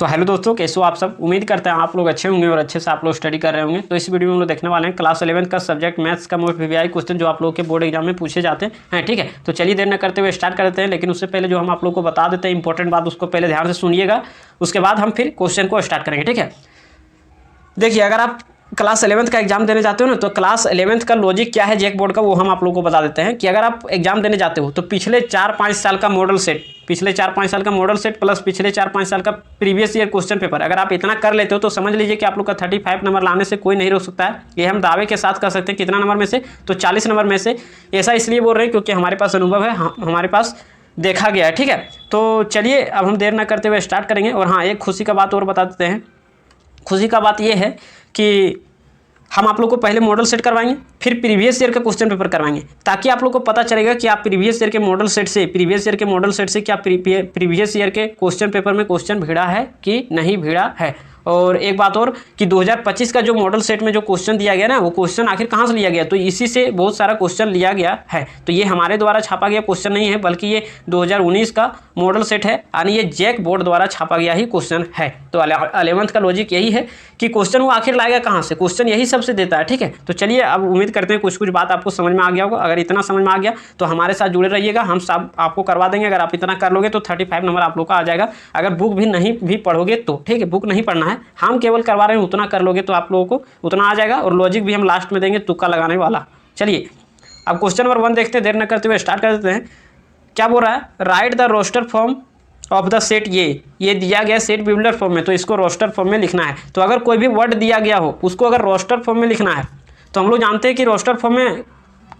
तो हेलो दोस्तों, कैसे हो आप सब। उम्मीद करते हैं आप लोग अच्छे होंगे और अच्छे से आप लोग स्टडी कर रहे होंगे। तो इस वीडियो में हम लोग देखने वाले हैं क्लास 11 का सब्जेक्ट मैथ्स का मोस्ट वीवीआई क्वेश्चन जो आप लोग के बोर्ड एग्जाम में पूछे जाते हैं। ठीक है, तो चलिए देर न करते हुए स्टार्ट करते हैं। लेकिन उससे पहले जो हम आप लोग को बता देते हैं इंपॉर्टेंट बात, उसको पहले ध्यान से सुनिएगा, उसके बाद हम फिर क्वेश्चन को स्टार्ट करेंगे। ठीक है, देखिए अगर आप क्लास 11 का एग्जाम देने जाते हो ना, तो क्लास 11 का लॉजिक क्या है जैक बोर्ड का, वो हम आप लोगों को बता देते हैं कि अगर आप एग्जाम देने जाते हो तो पिछले 4-5 साल का मॉडल सेट, पिछले 4-5 साल का मॉडल सेट प्लस पिछले 4-5 साल का प्रीवियस ईयर क्वेश्चन पेपर, अगर आप इतना कर लेते हो तो समझ लीजिए कि आप लोग का 35 नंबर लाने से कोई नहीं रोक सकता है। ये हम दावे के साथ कर सकते हैं। कितना नंबर में से? तो 40 नंबर में से। ऐसा इसलिए बोल रहे हैं क्योंकि हमारे पास अनुभव है, हमारे पास देखा गया है। ठीक है, तो चलिए अब हम देर न करते हुए स्टार्ट करेंगे। और हाँ, एक खुशी का बात और बता देते हैं। खुशी का बात यह है कि हम आप लोग को पहले मॉडल सेट करवाएंगे, फिर प्रीवियस ईयर का क्वेश्चन पेपर करवाएंगे, ताकि आप लोग को पता चलेगा कि आप प्रीवियस ईयर के मॉडल सेट से क्या प्रीवियस ईयर के क्वेश्चन पेपर में क्वेश्चन भिड़ा है कि नहीं भिड़ा है। और एक बात और कि 2025 का जो मॉडल सेट में जो क्वेश्चन दिया गया ना, वो क्वेश्चन आखिर कहाँ से लिया गया, तो इसी से बहुत सारा क्वेश्चन लिया गया है। तो ये हमारे द्वारा छापा गया क्वेश्चन नहीं है, बल्कि ये 2019 का मॉडल सेट है, यानी ये जैक बोर्ड द्वारा छापा गया ही क्वेश्चन है। तो 11th का लॉजिक यही है कि क्वेश्चन वो आखिर लाएगा कहाँ से, क्वेश्चन यही सबसे देता है। ठीक है, तो चलिए अब उम्मीद करते हैं कुछ कुछ बात आपको समझ में आ गया होगा। अगर इतना समझ में आ गया तो हमारे साथ जुड़े रहिएगा, हम सब आपको करवा देंगे। अगर आप इतना कर लोगे तो 35 नंबर आप लोग का आ जाएगा। अगर बुक भी नहीं भी पढ़ोगे तो ठीक है, बुक नहीं पढ़ना है, हम केवल करवा रहे हैं, उतना कर लोगे तो आप लोगों को उतना आ जाएगा। और लॉजिक भी हम लास्ट में देंगे, तुक्का लगाने वाला। चलिए अब क्वेश्चन नंबर 1 देखते हैं, देर न करते हुए स्टार्ट कर देते हैं। क्या बोल रहा है? Write the roster form of the set. ये दिया गया सेट बिल्डर फॉर्म में, तो इसको रोस्टर फॉर्म में लिखना है। तो अगर कोई भी वर्ड दिया गया हो उसको अगर रोस्टर फॉर्म में लिखना है, तो हम लोग जानते हैं कि रोस्टर फॉर्म में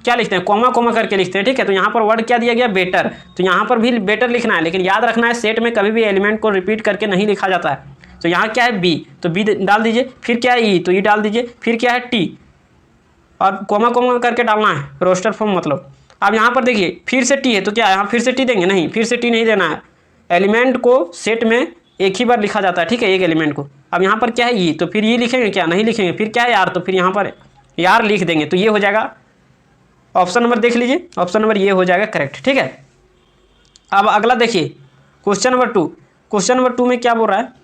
क्या लिखते हैं, कॉमा कॉमा करके लिखते हैं। ठीक है, तो यहाँ पर वर्ड क्या दिया गया? बेटर। तो यहाँ पर भी बेटर लिखना है, लेकिन याद रखना है सेट में कभी भी एलिमेंट को रिपीट करके नहीं लिखा जाता है। तो यहाँ क्या है? बी, तो बी डाल दीजिए। फिर क्या है? ई, तो ई डाल दीजिए। फिर क्या है? टी, और कोमा कोमा करके डालना है रोस्टर फॉर्म मतलब। अब यहाँ पर देखिए फिर से टी है, तो क्या यहाँ फिर से टी देंगे? नहीं, फिर से टी नहीं देना है। एलिमेंट को सेट में एक ही बार लिखा जाता है। ठीक है, एक एलिमेंट को। अब यहाँ पर क्या है? ई, तो फिर ये लिखेंगे क्या? नहीं लिखेंगे। फिर क्या है? यार, तो फिर यहाँ पर यार लिख देंगे। तो ये हो जाएगा ऑप्शन नंबर, देख लीजिए ऑप्शन नंबर ये हो जाएगा करेक्ट। ठीक है, अब अगला देखिए क्वेश्चन नंबर 2। क्वेश्चन नंबर 2 में क्या बोल रहा है?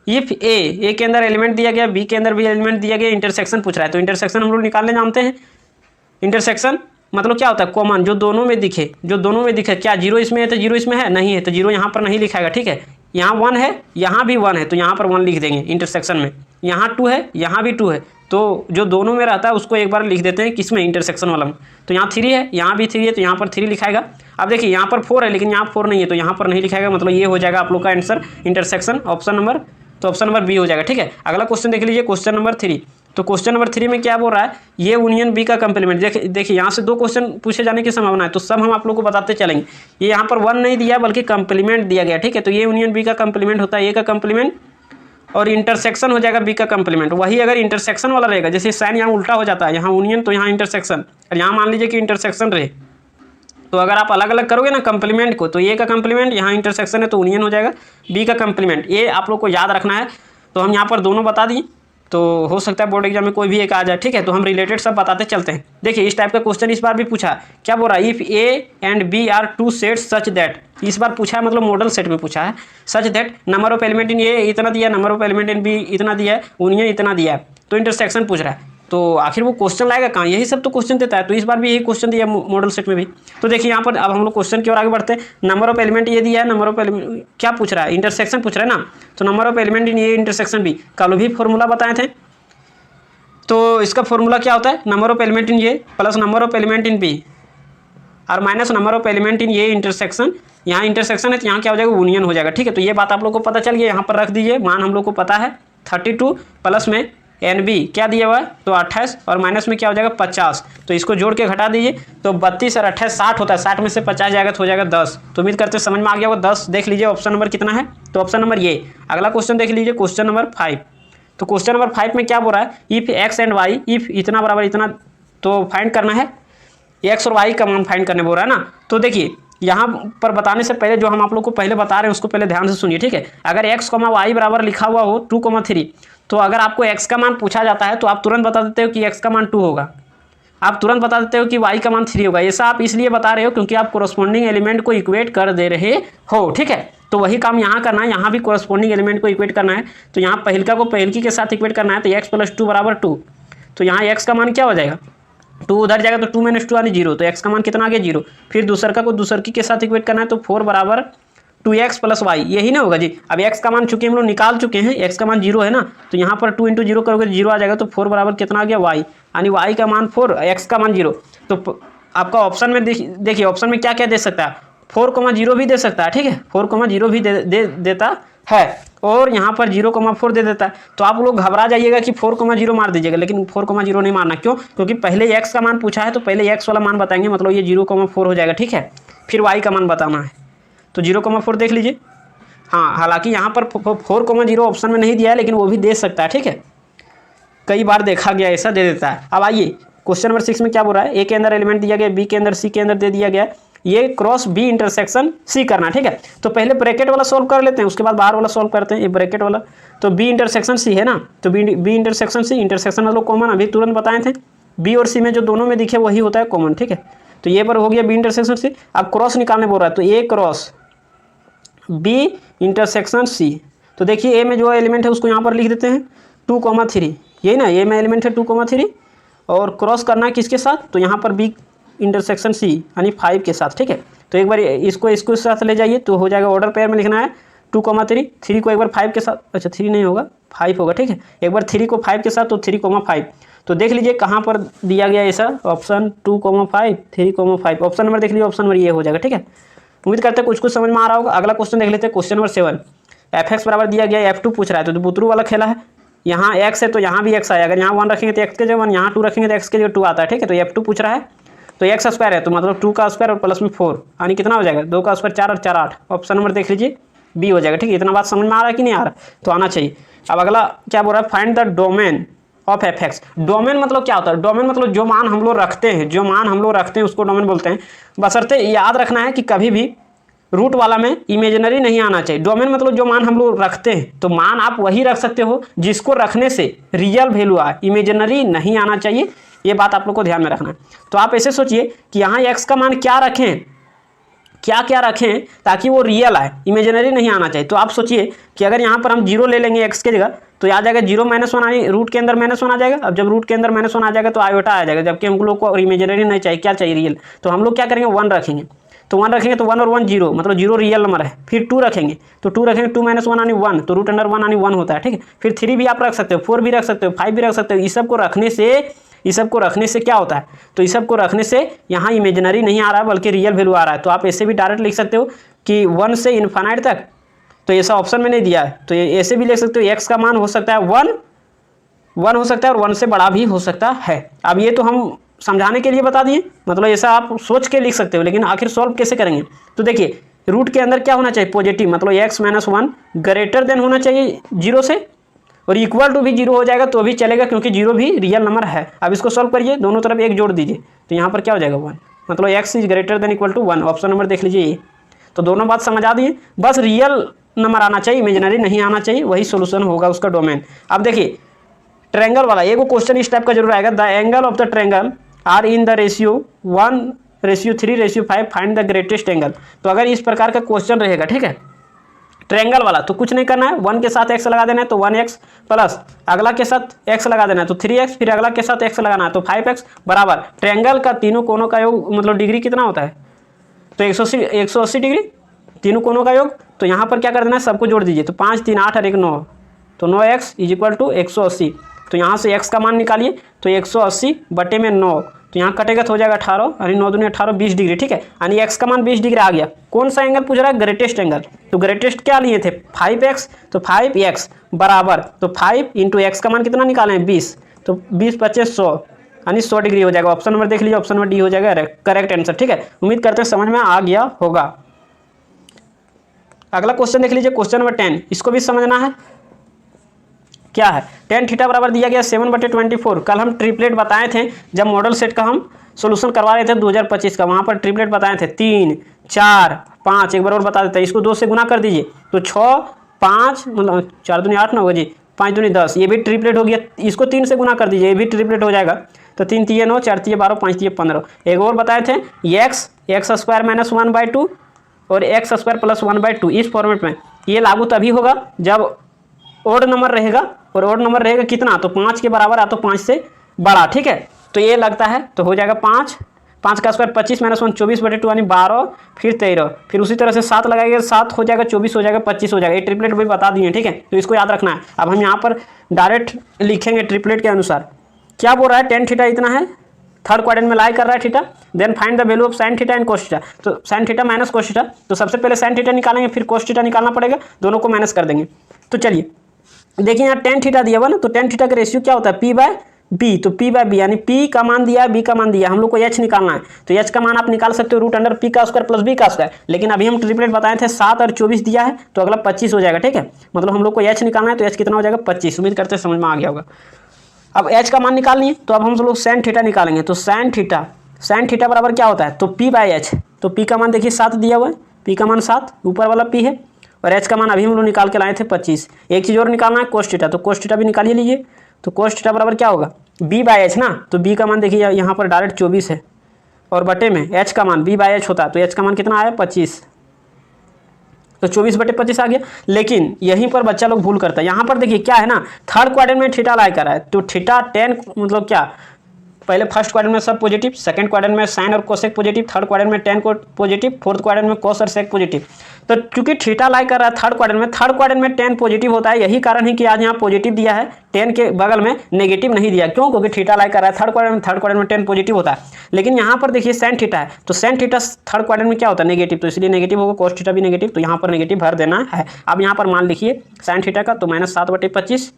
इफ ए के अंदर एलिमेंट दिया गया, बी के अंदर भी एलिमेंट दिया गया, इंटरसेक्शन पूछ रहा है। तो इंटरसेक्शन हम लोग निकालने जानते हैं। इंटरसेक्शन मतलब क्या होता है? कॉमन, जो दोनों में दिखे, जो दोनों में दिखे। क्या जीरो इसमें है तो जीरो इसमें है? नहीं है, तो जीरो यहाँ पर नहीं लिखाएगा। ठीक है, यहाँ 1 है, यहाँ भी 1 है, तो यहाँ पर 1 लिख देंगे इंटरसेक्शन में। यहाँ 2 है, यहाँ भी 2 है, तो जो दोनों में रहता है उसको एक बार लिख देते हैं किसमें? इंटरसेक्शन वाला में। तो यहाँ 3 है, यहाँ भी 3 है, तो यहाँ पर 3 लिखाएगा। अब देखिए यहाँ पर 4 है, लेकिन यहाँ 4 नहीं है, तो यहाँ पर नहीं लिखाएगा। मतलब ये हो जाएगा आप लोग का आंसर इंटरसेक्शन, ऑप्शन नंबर। तो ऑप्शन नंबर बी हो जाएगा। ठीक है, अगला क्वेश्चन देख लीजिए क्वेश्चन नंबर 3। तो क्वेश्चन नंबर 3 में क्या बोल रहा है? ये यूनियन बी का कंप्लीमेंट। देखिए यहाँ से 2 क्वेश्चन पूछे जाने की संभावना है, तो सब हम आप लोग को बताते चलेंगे। ये यहाँ पर 1 नहीं दिया बल्कि कंप्लीमेंट दिया गया। ठीक है, तो ये यूनियन बी का कंप्लीमेंट होता है, ए का कंप्लीमेंट, और इंटरसेक्शन हो जाएगा बी का कंप्लीमेंट। वही अगर इंटरसेक्शन वाला रहेगा, जैसे साइन यहाँ उल्टा हो जाता है, यहाँ यूनियन तो यहाँ इंटरसेक्शन, और यहाँ मान लीजिए कि इंटरसेक्शन रहे, तो अगर आप अलग अलग करोगे ना कंप्लीमेंट को, तो ए का कंप्लीमेंट, यहाँ इंटरसेक्शन है तो यूनियन हो जाएगा, बी का कंप्लीमेंट। ये आप लोग को याद रखना है। तो हम यहाँ पर दोनों बता दिए, तो हो सकता है बोर्ड एग्जाम में कोई भी एक आ जाए। ठीक है, तो हम रिलेटेड सब बताते चलते हैं। देखिए इस टाइप का क्वेश्चन इस बार भी पूछा। क्या बोल रहा है? If A and B are 2 sets such that. इस बार पूछा है, मतलब मॉडल सेट में पूछा है। Such that number of element in A इतना दिया, number of element in B इतना दिया है, यूनियन इतना दिया है, तो इंटरसेक्शन पूछ रहा है। तो आखिर वो क्वेश्चन लाएगा कहाँ? यही सब तो क्वेश्चन देता है। तो इस बार भी यही क्वेश्चन दिया मॉडल सेट में भी। तो देखिए यहाँ पर अब हम लोग क्वेश्चन की ओर आगे बढ़ते हैं। नंबर ऑफ एलिमेंट ये दिया है, नंबर ऑफ एलिमेंट क्या पूछ रहा है? इंटरसेक्शन पूछ रहा है ना। तो number of element in A intersection B, कल भी फॉर्मूला बताए थे। तो इसका फॉर्मूला क्या होता है? Number of element in A plus number of element in B और minus number of element in A intersection. यहाँ इंटरसेक्शन है तो यहाँ क्या हो जाएगा? यूनियन हो जाएगा। ठीक है, तो ये बात आप लोग को पता चल गया। यहाँ पर रख दीजिए, मान हम लोग को पता है 32 प्लस में एन बी क्या दिया हुआ है? तो 28, और माइनस में क्या हो जाएगा? 50। तो इसको जोड़ के घटा दीजिए, तो 32 और 28 60 होता है। 60 में से 50 जाएगा तो हो जाएगा 10। तो उम्मीद करते समझ में आ गया होगा। 10 देख लीजिए ऑप्शन नंबर कितना है, तो ऑप्शन नंबर ये। अगला क्वेश्चन देख लीजिए क्वेश्चन नंबर 5। तो क्वेश्चन नंबर 5 में क्या बोल रहा है? If x and y, if इतना बराबर इतना, तो फाइंड करना है एक्स और वाई का मान फाइंड करने बोल रहा है ना। तो देखिए यहाँ पर बताने से पहले जो हम आप लोग को पहले बता रहे हैं उसको पहले ध्यान से सुनिए। ठीक है, अगर एक्स कॉमा वाई बराबर लिखा हुआ हो 2, 3, तो अगर आपको एक्स का मान पूछा जाता है तो आप तुरंत बता देते हो कि एक्स का मान 2 होगा। आप तुरंत बता देते हो कि y का मान 3 होगा। ऐसा आप इसलिए बता रहे हो क्योंकि आप कोरस्पॉन्डिंग एलिमेंट को इक्वेट कर दे रहे हो, ठीक है। तो वही काम यहाँ करना है, यहाँ भी कोरस्पॉन्डिंग एलिमेंट को इक्वेट करना है। तो यहाँ पहिलका को पहिलकी के साथ इक्वेट करना है, तो x + 2 = 2। तो यहाँ x का मान क्या हो जाएगा, 2 उधर जाएगा तो 2 - 2 यानी 0, तो x का मान कितना आ गया 0। फिर दूसरका को दूसरकी के साथ इक्वेट करना है, तो 4 = 2x + y, यही ना होगा जी। अब x का मान चूंकि हम लोग निकाल चुके हैं, x का मान 0 है ना, तो यहाँ पर 2 × 0 करोगे तो 0 आ जाएगा, तो 4 बराबर कितना आ गया y, यानी y का मान 4, x का मान 0। तो आपका ऑप्शन में देखिए ऑप्शन में क्या क्या दे सकता है, 4,0 भी दे सकता है, ठीक है, 4,0 भी देता है, और यहाँ पर 0,4 दे देता है। तो आप लोग घबरा जाइएगा कि 4,0 मार दीजिएगा, लेकिन 4,0 नहीं मारना। क्यों? क्योंकि पहले x का मान पूछा है, तो पहले x वाला मान बताएंगे, मतलब ये 0,4 हो जाएगा, ठीक है। फिर y का मान बताना है, तो 0,4 देख लीजिए। हाँ, हालांकि यहाँ पर 4,0 ऑप्शन में नहीं दिया है, लेकिन वो भी दे सकता है, ठीक है, कई बार देखा गया ऐसा दे देता है। अब आइए क्वेश्चन नंबर 6 में क्या बोल रहा है, ए के अंदर एलिमेंट दिया गया, बी के अंदर, सी के अंदर दे दिया गया, ये क्रॉस बी इंटरसेक्शन सी करना, ठीक है। तो पहले ब्रैकेट वाला सॉल्व कर लेते हैं, उसके बाद बाहर वाला सॉल्व करते हैं। ये ब्रैकेट वाला, तो बी इंटरसेक्शन सी है ना, तो बी इंटरसेक्शन सी, इंटरसेक्शन मतलब कॉमन, अभी तुरंत बताए थे, बी और सी में जो दोनों में दिखे वही होता है कॉमन, ठीक है। तो ये पर हो गया बी इंटरसेक्शन सी। अब क्रॉस निकालने बोल रहा है, तो ए क्रॉस बी इंटरसेक्शन सी। तो देखिए ए में जो एलिमेंट है उसको यहाँ पर लिख देते हैं 2,3, यही ना, ए में एलिमेंट है 2,3, और क्रॉस करना है किसके साथ, तो यहाँ पर बी इंटरसेक्शन सी यानी 5 के साथ, ठीक है। तो एक बार इसको साथ ले जाइए, तो हो जाएगा, ऑर्डर पेयर में लिखना है 2,3, 3 को एक बार 5 के साथ, अच्छा 3 नहीं होगा 5 होगा, ठीक है। एक बार 3 को 5 के साथ, तो 3,5। तो देख लीजिए कहाँ पर दिया गया ऐसा ऑप्शन 2,5, 3,5, ऑप्शन नंबर देख लीजिए, ऑप्शन नंबर ये हो जाएगा, ठीक है। उम्मीद करते हैं कुछ समझ में आ रहा होगा। अगला क्वेश्चन देख लेते हैं, क्वेश्चन नंबर 7। fx बराबर दिया गया, f2 पूछ रहा है, तो बुतरू वाला खेला है, यहाँ x है तो यहाँ भी x आएगा, अगर यहाँ 1 रखेंगे तो x के जगह 1, यहाँ 2 रखेंगे तो x के जगह 2 आता है, ठीक है। तो f2 पूछ रहा है, तो x² है, तो मतलब 2 का स्क्वायर और प्लस में 4, यानी कितना हो जाएगा, 2 का स्क्वायर 4 और 4 8, ऑप्शन नंबर देख लीजिए बी हो जाएगा, ठीक है। इतना बात समझ में आ रहा है कि नहीं आ रहा, तो आना चाहिए। अब अगला क्या बोल रहा है, find the domain of fx। Domain मतलब क्या होता है, डोमेन मतलब जो मान हम लोग रखते हैं, उसको डोमेन बोलते हैं। बशर्ते याद रखना है कि कभी भी रूट वाला में इमेजिनरी नहीं आना चाहिए। डोमेन मतलब जो मान हम लोग रखते हैं, तो मान आप वही रख सकते हो जिसको रखने से रियल वैल्यू आए, इमेजिनरी नहीं आना चाहिए, ये बात आप लोग को ध्यान में रखना है। तो आप ऐसे सोचिए कि यहाँ x का मान क्या रखें, क्या रखें ताकि वो रियल आए, इमेजिनरी नहीं आना चाहिए। तो आप सोचिए कि अगर यहाँ पर हम 0 ले लेंगे x के जगह, तो आ जाएगा 0 - 1, यानी रूट के अंदर -1 आ जाएगा। अब जब रूट के अंदर -1 आ जाएगा तो आयोटा आ जाएगा, जबकि हम लोग को इमेजिनरी नहीं चाहिए, क्या चाहिए, रियल। तो हम लोग क्या करेंगे, 1 रखेंगे, तो 1 रखेंगे, तो 1 और 1 0, मतलब 0 रियल नंबर है। फिर 2 रखेंगे, तो 2 रखेंगे, 2 - 1 यानी 1, तो √1 यानी 1 होता है, ठीक है। फिर 3 भी आप रख सकते हो, 4 भी रख सकते हो, 5 भी रख सकते हो। इस सब को रखने से क्या होता है, तो इस सब को रखने से यहाँ इमेजिनरी नहीं आ रहा है बल्कि रियल वैल्यू आ रहा है। तो आप ऐसे भी डायरेक्ट लिख सकते हो कि 1 से इन्फिनिट तक, तो ऐसा ऑप्शन में नहीं दिया है, तो ऐसे भी लिख सकते हो, x का मान हो सकता है 1 हो सकता है, और 1 से बड़ा भी हो सकता है। अब ये तो हम समझाने के लिए बता दिए, मतलब ऐसा आप सोच के लिख सकते हो, लेकिन आखिर सॉल्व कैसे करेंगे। तो देखिए रूट के अंदर क्या होना चाहिए, पॉजिटिव, मतलब x - 1 ग्रेटर देन होना चाहिए 0 से, और इक्वल टू भी 0 हो जाएगा तो भी चलेगा, क्योंकि 0 भी रियल नंबर है। अब इसको सॉल्व करिए, दोनों तरफ 1 जोड़ दीजिए, तो यहाँ पर क्या हो जाएगा 1, मतलब x is greater than equal to 1, option number देख लीजिए ये। तो दोनों बात समझा दिए, बस रियल नंबर आना चाहिए, इमेजिनरी नहीं आना चाहिए, वही सोल्यूशन होगा उसका डोमेन। अब देखिए ट्रायंगल वाला एगो क्वेश्चन इस टाइप का जरूर आएगा, the angle of the triangle are in the ratio 1:3:5, find the greatest angle. तो अगर इस प्रकार का क्वेश्चन रहेगा, ठीक है, ट्रायंगल वाला, तो कुछ नहीं करना है, 1 के साथ x लगा देना है, तो 1x प्लस अगला के साथ x लगा देना है, तो 3x, फिर अगला के साथ x लगाना है, तो 5x बराबर ट्रायंगल का तीनों कोनों का योग, मतलब डिग्री कितना होता है, तो 180 डिग्री, तीनों कोनों का योग। तो यहाँ पर क्या कर देना है, सबको जोड़ दीजिए, तो 5 3 8 और 1 9, तो 9x = 180। तो यहाँ से x का मान निकालिए, तो 180/9, तो यहाँ कटेगा तो हो जाएगा 18, यानी 9 दूनी 18, 20 डिग्री, ठीक है, यानी x का मान 20 डिग्री आ गया। कौन सा एंगल पूछ रहा है, ग्रेटेस्ट एंगल। तो ग्रेटेस्ट क्या लिए थे, 5x, तो 5x बराबर, तो 5 × x का मान कितना निकालें 20, तो 20 × 25 100, यानी 100 डिग्री हो जाएगा। ऑप्शन नंबर देख लीजिए, ऑप्शन नंबर डी हो जाएगा करेक्ट आंसर, ठीक है। उम्मीद करते हैं समझ में आ गया होगा। अगला क्वेश्चन देख लीजिए, क्वेश्चन नंबर 10, इसको भी समझना है, क्या है, tan थीटा बराबर दिया गया 7/24। कल हम ट्रिपलेट बताए थे, जब मॉडल सेट का हम सोल्यूशन करवा रहे थे 2025 का, वहाँ पर ट्रिपलेट बताए थे 3 4 5, एक बार और बता देते हैं, इसको 2 से गुना कर दीजिए, तो 6 5, मतलब 4 दूनी 8 ना होगा जी, 5 दूनी 10, ये भी ट्रिपलेट हो गया। इसको 3 से गुना कर दीजिए, ये भी ट्रिपलेट हो जाएगा। तो 3 3 9, 4 3 12, 5 3 15। एक और बताए थे एक्स स्क्वायर माइनस 1/2 और एक्स स्क्वायर प्लस 1/2 इस फॉर्मेट में ये लागू तभी होगा जब ओड नंबर रहेगा, और ओड नंबर रहेगा कितना, तो 5 के बराबर या तो 5 से बड़ा, ठीक है। तो ये लगता है तो हो जाएगा 5 का स्क्वायर 25 - 1 24/2 यानी 12, फिर 13, फिर उसी तरह से 7 लगाएंगे, 7 हो जाएगा 24 हो जाएगा 25 हो जाएगा। ये ट्रिपलेट भी बता दिए, ठीक है, तो इसको याद रखना है। अब हम यहाँ पर डायरेक्ट लिखेंगे ट्रिपलेट के अनुसार। क्या बोल रहा है, टेन थीटा इतना है, थर्ड क्वाड्रेंट में लाई कर रहा है theta, then find the value of sine theta and cos theta. तो sine theta minus cos theta, तो सबसे पहले साइन थीटा निकालेंगे, फिर कोस थीटा निकालना पड़ेगा, दोनों को माइनस कर देंगे। तो चलिए देखिए यहाँ टेन थीटा दिया हुआ ना, तो टेन थीटा का रेशियो क्या होता है, p/b। तो p/b यानी p का मान दिया, b का मान दिया, हम लोग को h निकालना है। तो h का मान आप निकाल सकते हो √p का स्क्वायर प्लस b का स्क्वायर, लेकिन अभी हम ट्रिपलेट बताए थे 7 और 24 दिया है, तो अगला 25 हो जाएगा, ठीक है। मतलब हम लोग को h निकालना है, तो h कितना हो जाएगा 25। उम्मीद करते हैं समझ में आ गया होगा। अब h का मान निकाल लिए, तो अब हम लोग साइन थीटा निकालेंगे। तो साइन थीटा बराबर क्या होता है, तो p/h। तो p का मान देखिए 7 दिया हुआ है, p का मान 7 ऊपर वाला p है, और h का मान अभी हम लोग निकाल के लाए थे 25। एक चीज़ और निकालना है कोस थीटा, तो कोस थीटा भी निकालिए लीजिए। तो कोस थीटा बराबर क्या होगा, b/h ना, तो b का मान देखिए यहाँ पर डायरेक्ट 24 है, और बटे में h का मान b/h होता है, तो h का मान कितना आया 25, तो 24/25 आ गया। लेकिन यहीं पर बच्चा लोग भूल करता है, यहाँ पर देखिए क्या है ना, थर्ड क्वाड्रेंट में थीटा लाई कर रहा है, तो थीटा 10 मतलब क्या, पहले फर्स्ट क्वाड्रेंट में सब पॉजिटिव, सेकंड क्वाड्रेंट में साइन और कोसेक पॉजिटिव, थर्ड क्वाड्रेंट में टेन को पॉजिटिव, फोर्थ क्वाड्रेंट में कोस और सेक पॉजिटिव। तो चूंकि थीटा लाई कर रहा है थर्ड क्वाड्रेंट में 10 पॉजिटिव होता है, यही कारण है कि आज यहाँ पॉजिटिव दिया है, 10 के बगल में नेगेटिव नहीं दिया। क्यों, क्योंकि थीटा लाई कर रहा है थर्ड क्वाड्रेंट में 10 पॉजिटिव होता है। लेकिन यहाँ पर देखिए साइन थीटा है, तो साइन थीटा थर्ड क्वाड्रेंट में क्या होता है नेगेटिव, तो इसलिए नेगेटिव होगा, कोस थीटा भी नेगेटिव, तो यहाँ पर नेगेटिव भर देना है। अब यहाँ पर मान लिखिए साइन थीटा का, तो -7/25,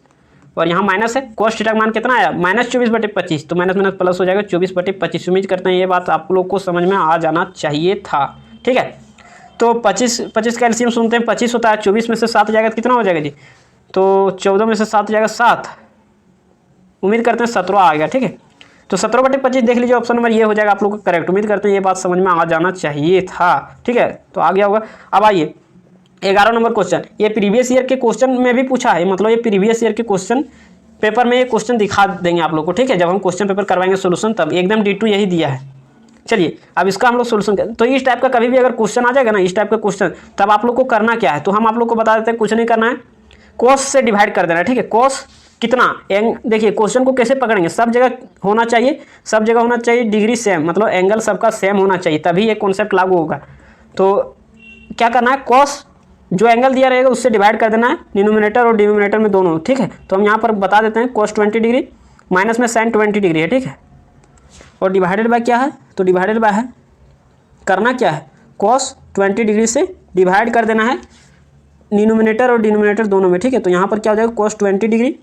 और यहाँ माइनस है, कोस थीटा का मान कितना आया -24/25, तो माइनस माइनस प्लस हो जाएगा 24/25। उम्मीद करते हैं ये बात आप लोग को समझ में आ जाना चाहिए था, ठीक है। तो 25 का एलसीएम सुनते हैं, 25 होता है, 24 में से 7 जाएगा तो कितना हो जाएगा जी, तो 14 में से 7 जाएगा 7, उम्मीद करते हैं 17 आ गया, ठीक है। तो 17/25 देख लीजिए, ऑप्शन नंबर ये हो जाएगा आप लोग का करेक्ट। उम्मीद करते हैं ये बात समझ में आ जाना चाहिए था, ठीक है, तो आ गया होगा। अब आइए 11 नंबर क्वेश्चन, ये प्रीवियस ईयर के क्वेश्चन में भी पूछा है, मतलब ये प्रीवियस ईयर के क्वेश्चन पेपर में ये क्वेश्चन दिखा देंगे आप लोग को, ठीक है। जब हम क्वेश्चन पेपर करवाएंगे सोल्यूशन, तब एकदम D2 यही दिया है। चलिए अब इसका हम लोग सोल्यूशन करें। तो इस टाइप का कभी भी अगर क्वेश्चन आ जाएगा ना, इस टाइप का क्वेश्चन, तब आप लोग को करना क्या है, तो हम आप लोग को बता देते हैं, कुछ नहीं करना है, कोस से डिवाइड कर देना है, ठीक है। कोस कितना, देखिए क्वेश्चन को कैसे पकड़ेंगे, सब जगह होना चाहिए डिग्री सेम, मतलब एंगल सबका सेम होना चाहिए, तभी ये कॉन्सेप्ट लागू होगा। तो क्या करना है, कोस जो एंगल दिया रहेगा उससे डिवाइड कर देना है, डिनोमिनेटर और डिनोमिनेटर में दोनों, ठीक है। तो हम यहाँ पर बता देते हैं कोस 20 डिग्री माइनस में साइन 20 डिग्री है, ठीक है, और डिवाइडेड बाय क्या है, तो डिवाइडेड बाय है, करना क्या है, कोस 20 डिग्री से डिवाइड कर देना है डिनोमिनेटर और डिनोमिनेटर दोनों में, ठीक है। तो यहाँ पर क्या हो जाएगा कोस 20 डिग्री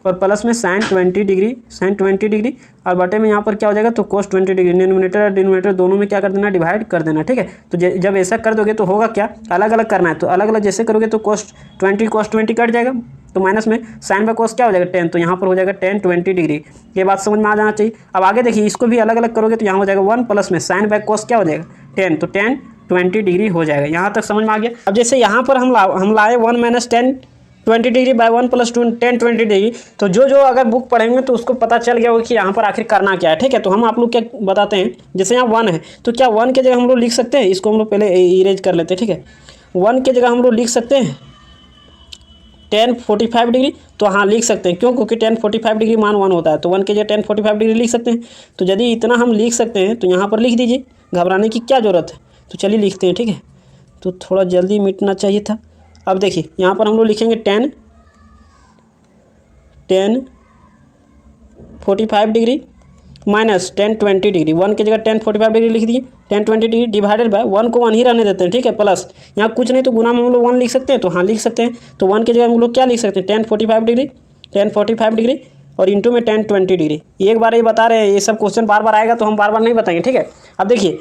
और प्लस में साइन 20 डिग्री, और बटे में यहाँ पर क्या हो जाएगा, तो कोस 20 डिग्री, डिनोमिनेटर और डिनोमिनेटर दोनों में क्या कर देना, डिवाइड कर देना, ठीक है। तो जब ऐसा कर दोगे तो होगा क्या, अलग अलग करना है, तो अलग अलग जैसे करोगे तो कोस 20 कट जाएगा, तो माइनस में साइन बाय कोस क्या हो जाएगा 10, तो यहाँ पर हो जाएगा tan 20 डिग्री। ये बात समझ में आ जाना चाहिए। अब आगे देखिए, इसको भी अलग अलग करोगे तो यहाँ हो जाएगा 1 प्लस में साइन बाय कोस क्या हो जाएगा 10, तो tan 20 डिग्री हो जाएगा। यहाँ तक समझ में आ गया। अब जैसे यहाँ पर हम लाए 1 - tan 20 degree by 1 + tan 20 degree, तो जो अगर बुक पढ़ेंगे तो उसको पता चल गया होगा कि यहाँ पर आखिर करना क्या है, ठीक है। तो हम आप लोग क्या बताते हैं, जैसे यहाँ 1 है, तो क्या 1 के जगह हम लोग लिख सकते हैं, इसको हम लोग पहले इरेज कर लेते हैं, ठीक है। 1 के जगह हम लोग लिख सकते हैं tan 45 डिग्री, तो हाँ लिख सकते हैं, क्यों, क्योंकि tan 45 डिग्री मान 1 होता है, तो 1 के जगह tan 45 डिग्री लिख सकते हैं। तो यदि इतना हम लिख सकते हैं तो यहाँ पर लिख दीजिए, घबराने की क्या ज़रूरत है। तो चलिए लिखते हैं, ठीक है, तो थोड़ा जल्दी मिटना चाहिए था। अब देखिए यहाँ पर हम लोग लिखेंगे tan 45 degree minus tan 20 degree, 1 की जगह tan 45 डिग्री लिख दिए, tan 20 डिग्री डिवाइडेड बाय 1 को 1 ही रहने देते हैं, ठीक है, प्लस यहाँ कुछ नहीं तो गुना में हम लोग 1 लिख सकते हैं, तो हाँ लिख सकते हैं। तो 1 की जगह हम लोग क्या लिख सकते हैं, tan 45 डिग्री और इंटू में tan 20 डिग्री। एक बार ये बता रहे हैं, ये सब क्वेश्चन बार बार आएगा तो हम बार बार नहीं बताएंगे, ठीक है। अब देखिए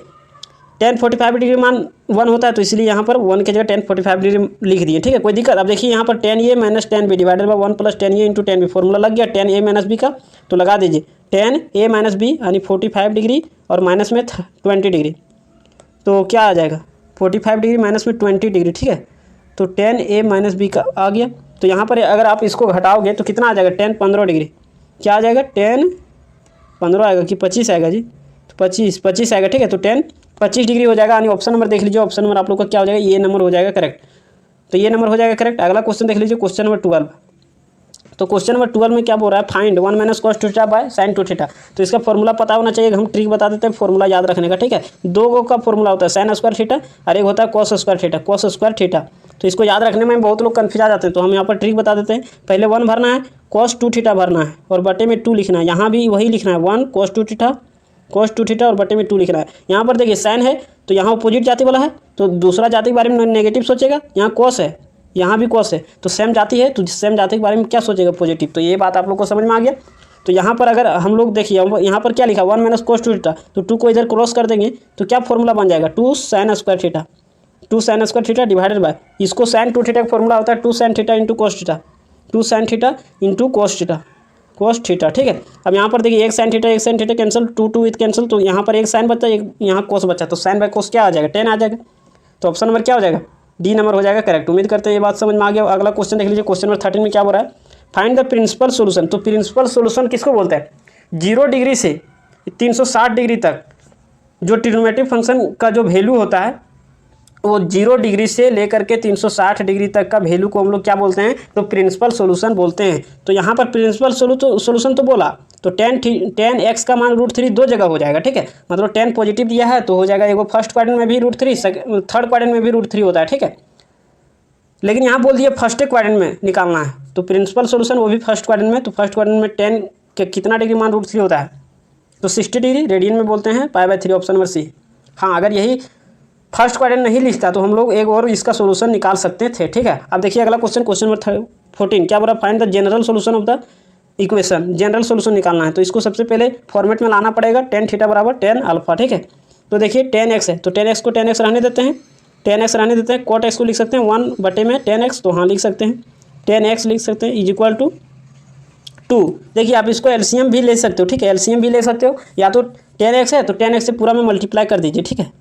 tan 45 डिग्री मान 1 होता है, तो इसलिए यहाँ पर 1 की जगह tan 45 डिग्री लिख दिए, ठीक है, कोई दिक्कत। अब देखिए यहाँ पर tan A minus tan B divided by 1 + tan A into tan B, formula लग गया tan A - B का, तो लगा दीजिए tan A - B यानी 45 डिग्री और माइनस में 20 डिग्री, तो क्या आ जाएगा 45 डिग्री माइनस में 20 डिग्री, ठीक है। तो tan A - B का आ गया। तो यहाँ पर अगर आप इसको घटाओगे तो कितना आ जाएगा tan 15 डिग्री, क्या आ जाएगा tan 15 आएगा कि 25 आएगा जी? तो 25 आएगा, ठीक है। तो 10 25 डिग्री हो जाएगा। यानी ऑप्शन नंबर देख लीजिए, ऑप्शन नंबर आप लोग का क्या हो जाएगा, ये नंबर हो जाएगा करेक्ट। तो ये नंबर हो जाएगा करेक्ट। अगला क्वेश्चन देख लीजिए, क्वेश्चन नंबर 12। तो क्वेश्चन नंबर 12 में क्या बोल रहा है, find 1 minus cos two theta by sine to theta. तो इसका फॉर्मूला पता होना चाहिए, हम ट्रिक बता देते हैं फॉर्मूला याद रखने का, ठीक है। दो का फॉर्मूला होता है साइन स्क्वायर थीटा और एक होता है cos square theta, cos square theta. तो इसको याद रखने में बहुत लोग कन्फ्यूज आ जाते हैं, तो हम यहाँ पर ट्रिक बता देते हैं। पहले 1 भरना है, कॉस टू थीटा भरना है और बटे में 2 लिखना है। यहाँ भी वही लिखना है, 1 कॉस टू थीटा और बटे में 2 लिखना है। यहाँ पर देखिए साइन है तो यहाँ अपोजिट जाति वाला है, तो दूसरा जाति के बारे में नेगेटिव सोचेगा। यहाँ कॉस है, यहाँ भी कॉस है, तो सेम जाति है तो सेम जाति के बारे में क्या सोचेगा, पॉजिटिव। तो ये बात आप लोग को समझ में आ गया। तो यहाँ पर अगर हम लोग देखिए, यहाँ पर क्या लिखा 1 माइनस कॉस टू थीटा, तो 2 को इधर क्रॉस कर देंगे तो क्या फॉर्मूला बन जाएगा, 2 sine square theta, 2 sine square theta divided by, इसको साइन टू थीटा का फॉर्मूला होता है 2 sine theta into cos theta, 2 sine theta into cos theta, ठीक है। अब यहाँ पर देखिए एक sine theta cancel, 2 with cancel, तो यहाँ पर एक साइन बचा, एक यहाँ कॉस बचा, तो साइन बाय कॉस क्या आ जाएगा, 10 आ जाएगा। तो ऑप्शन नंबर क्या हो जाएगा, डी नंबर हो जाएगा करेक्ट। उम्मीद करते हैं ये बात समझ में आ गया। अगला क्वेश्चन देख लीजिए, क्वेश्चन नंबर 13 में क्या बोल रहा है, फाइंड द प्रिंसिपल सोल्यूशन। तो प्रिंसिपल सोल्यूशन किसको बोलते हैं, 0 डिग्री से 360 डिग्री तक जो ट्रिग्नोमेट्रिक फंक्शन का जो वैल्यू होता है वो 0 डिग्री से लेकर के 360 डिग्री तक का वैल्यू को हम लोग क्या बोलते हैं, तो प्रिंसिपल सोल्यूशन बोलते हैं। तो यहाँ पर प्रिंसिपल सोल्यूशन तो बोला, तो 10 x का मान √3 दो जगह हो जाएगा, ठीक है। मतलब 10 पॉजिटिव दिया है तो हो जाएगा, एगो फर्स्ट क्वाड्रेंट में भी √3, थर्ड क्वाड्रेंट में भी √3 होता है, ठीक है। लेकिन यहाँ बोल दिया फर्स्ट क्वाड्रेंट में निकालना है, तो प्रिंसिपल सोल्यूशन वो भी फर्स्ट क्वाड्रेंट में। तो फर्स्ट क्वाड्रेंट में 10 के कितना डिग्री मान √3 होता है, तो 60 डिग्री, रेडियन में बोलते हैं π/3, ऑप्शन नंबर सी। हाँ, अगर यही फर्स्ट क्वाड्रेंट नहीं लिखता तो हम लोग एक और इसका सोल्यूशन निकाल सकते थे, ठीक है। अब देखिए अगला क्वेश्चन, क्वेश्चन नंबर 14 क्या बोल रहा है, find the general solution of the equation. General solution निकालना है, तो इसको सबसे पहले फॉर्मेट में लाना पड़ेगा, tan थीटा बराबर tan अल्फा, ठीक है। तो देखिए tan x है, तो tan x को tan x रहने देते हैं, cot x को लिख सकते हैं 1 बटे में tan x, तो हाँ लिख सकते हैं tan x लिख सकते हैं इज इक्वल टू 2। देखिए आप इसको एलसीएम भी ले सकते हो, ठीक है, एलसीएम भी ले सकते हो, या तो tan x है तो tan x से पूरा में मल्टीप्लाई कर दीजिए, ठीक है।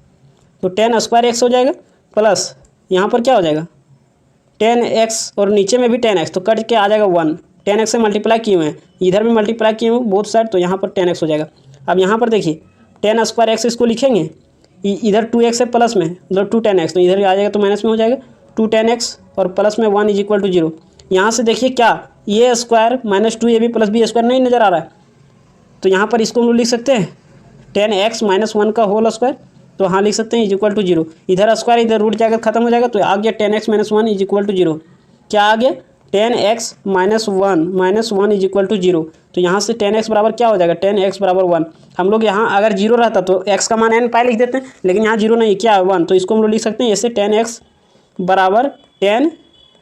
तो tan स्क्वायर x हो जाएगा प्लस यहाँ पर क्या हो जाएगा tan x और नीचे में भी tan x, तो कट के आ जाएगा 1, tan x से मल्टीप्लाई किए हुए हैं, इधर भी मल्टीप्लाई किए हुए बोथ साइड, तो यहाँ पर tan x हो जाएगा। अब यहाँ पर देखिए tan स्क्वायर x इसको लिखेंगे, इधर 2x है प्लस में, मतलब 2 tan x, तो इधर आ जाएगा तो माइनस में हो जाएगा 2 tan x और प्लस में 1 इज इक्वल टू 0। यहाँ से देखिए क्या ये square minus 2ab plus B square नहीं नज़र आ रहा है, तो यहाँ पर इसको हम लोग लिख सकते हैं tan x माइनस 1 का होल स्क्वायर, तो हाँ लिख सकते हैं इज इक्वल टू 0। इधर स्क्वायर इधर रूट जाकर खत्म हो जाएगा, तो आ गया tan x minus 1 is equal to 0। क्या आ गया tan x minus 1 is equal to 0। तो यहाँ से tan x बराबर क्या हो जाएगा, tan x बराबर 1। हम लोग यहाँ अगर 0 रहता तो x का मान n पाई लिख देते हैं, लेकिन यहाँ 0 नहीं, क्या है 1, तो इसको हम लोग लिख सकते हैं ऐसे tan x बराबर 10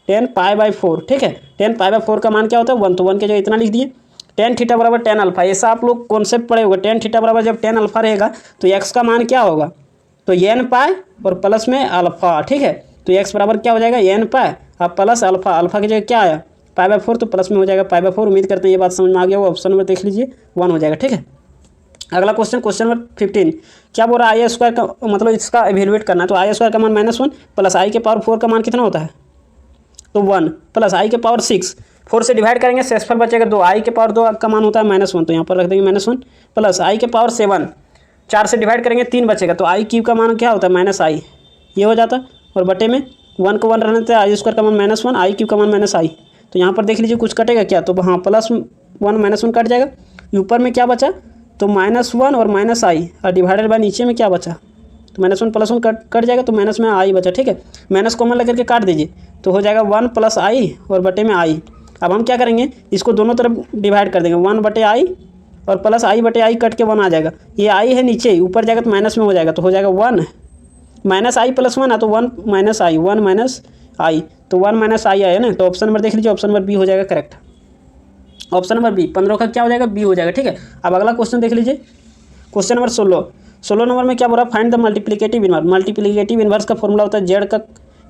π/4, ठीक है। 10 π/4 का मान क्या होता है 1, तो 1 के जगह इतना लिख दिए। tan थीटा बराबर tan अल्फा, ऐसा आप लोग कॉन्सेप्ट पढ़े होगा, tan थीटा बराबर जब tan अल्फा रहेगा तो x का मान क्या होगा, तो n पाई और प्लस में अल्फा, ठीक है। तो x बराबर क्या हो जाएगा n पाई और प्लस अल्फा, अल्फा की जगह क्या आया π/4, तो प्लस में हो जाएगा π/4। उम्मीद करते हैं ये बात समझ में आ गया, वो ऑप्शन नंबर देख लीजिए 1 हो जाएगा, ठीक है। अगला क्वेश्चन, क्वेश्चन नंबर 15 क्या बोल रहा है, i² का मतलब इसका एवेल्युएट करना है, तो i² का मान -1 प्लस i के पावर 4 का मान कितना होता है, तो 1 प्लस i के पावर 6, 4 से डिवाइड करेंगे शेषफल बचेगा 2, i के पावर 2 का मान होता है -1, तो यहाँ पर रख देंगे -1 प्लस i के पावर 7, 4 से डिवाइड करेंगे 3 बचेगा, तो i³ का मान क्या होता है -i, ये हो जाता, और बटे में 1 को 1 रहने देते हैं, i² का मान -1, i³ का मान -i। तो यहाँ पर देख लीजिए कुछ कटेगा क्या, तो हाँ +1 -1 कट जाएगा, ऊपर में क्या बचा, तो -1 और -i, और डिवाइडेड बाय नीचे में क्या बचा, तो -1 +1 कट जाएगा, तो माइनस में i बचा, ठीक है। माइनस कॉमन लेकर के काट दीजिए, तो हो जाएगा 1 + i और बटे में i। अब हम क्या करेंगे, इसको दोनों तरफ डिवाइड कर देंगे, 1 बटे i और प्लस i बटे i कट के 1 आ जाएगा, ये i है नीचे, ऊपर जाएगा तो माइनस में हो जाएगा, तो हो जाएगा 1 -i + 1 है, तो 1 - i, 1 - i, तो 1 - i आया ना। तो ऑप्शन नंबर देख लीजिए, ऑप्शन नंबर बी हो जाएगा करेक्ट। ऑप्शन नंबर बी 15 का क्या हो जाएगा, बी हो जाएगा, ठीक है। अब अगला क्वेश्चन देख लीजिए, क्वेश्चन नंबर 16 नंबर में क्या बोल रहा है, find the multiplicative inverse. Multiplicative inverse का फॉर्मूला होता है जेड का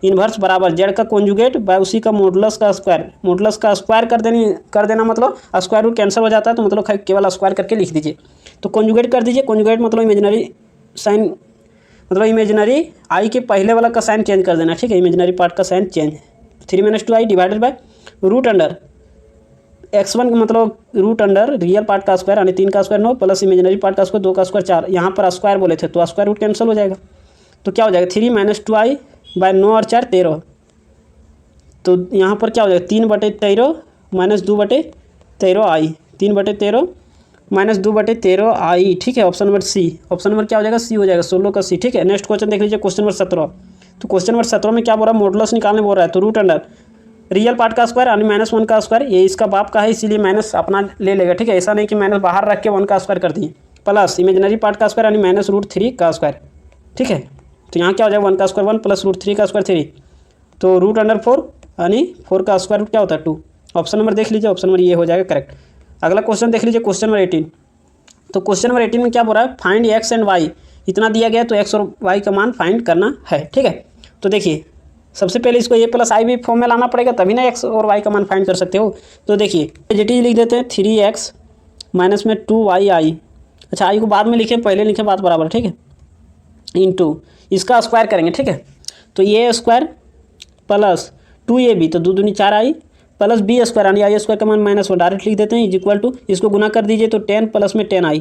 इनवर्स बराबर जेड का कॉन्जुगेट बाय उसी का मॉडुलस का स्क्वायर। मॉडुलस का स्क्वायर कर देना मतलब स्क्वायर रूट कैंसिल हो जाता है, तो मतलब केवल स्क्वायर करके लिख दीजिए। तो कॉन्जुगेट कर दीजिए, कॉन्जुगेट मतलब इमेजिनरी साइन, मतलब इमेजिनरी आई के पहले वाला का साइन चेंज कर देना, ठीक है, इमेजिनरी पार्ट का sign change. 3 - 2i divided by root under x1 का मतलब रूट अंडर रियल पार्ट का स्क्वायर यानी 3 का स्क्वायर 9 प्लस इमेजिनरी पार्ट का स्क्वायर 2 का स्क्वायर 4। यहाँ पर स्क्वायर बोले थे तो स्क्वायर रूट कैंसिल हो जाएगा, तो क्या हो जाएगा 3 - 2i बाय 9 और 4 13। तो यहाँ पर क्या हो जाएगा 3/13 - 2/13i, 3/13 - 2/13i। ठीक है, option number C. Option number क्या हो जाएगा सी हो जाएगा, 16 का सी। ठीक है, नेक्स्ट क्वेश्चन देख लीजिए, क्वेश्चन नंबर 17। तो क्वेश्चन नंबर 17 में क्या बोल रहा है, मॉडुलस निकालने बोल रहा है। तो रूट अंडर रियल पार्ट का स्क्वायर यानी -1 का स्क्वायर, ये इसका बाप का है इसीलिए माइनस अपना ले लेगा। ठीक है, ऐसा नहीं कि माइनस बाहर रख के 1 का स्क्वायर कर दिए, प्लस इमेजिनरी पार्ट का स्क्वायर यानी -√3 का स्क्वायर। ठीक है, तो यहाँ क्या हो जाएगा 1 का स्क्वायर 1 प्लस √3 का स्क्वायर 3, तो रूट अंडर 4 यानी 4 का स्क्वायर रूट क्या होता है 2। ऑप्शन नंबर देख लीजिए, ऑप्शन नंबर ये हो जाएगा करेक्ट। अगला क्वेश्चन देख लीजिए, क्वेश्चन नंबर 18। तो क्वेश्चन नंबर 18 में क्या बोल रहा है, फाइंड x एंड y। इतना दिया गया तो x और y का मान फाइंड करना है। ठीक है, तो देखिए सबसे पहले इसको a + i भी फॉर्म में लाना पड़ेगा, तभी ना x और y का मान फाइंड कर सकते हो। तो देखिए पॉजिटिव लिख देते हैं 3x माइनस में 2yi। अच्छा, i को बाद में लिखें, पहले लिखें बात बराबर। ठीक है, इंटू इसका स्क्वायर करेंगे। ठीक है, तो a स्क्वायर प्लस 2ab तो 2 दूनी 4i प्लस b स्क्वायर यानी आई स्क्वायर का मान -1 डायरेक्ट लिख देते हैं इज इक्वल टू, इसको गुना कर दीजिए तो 10 प्लस में 10i।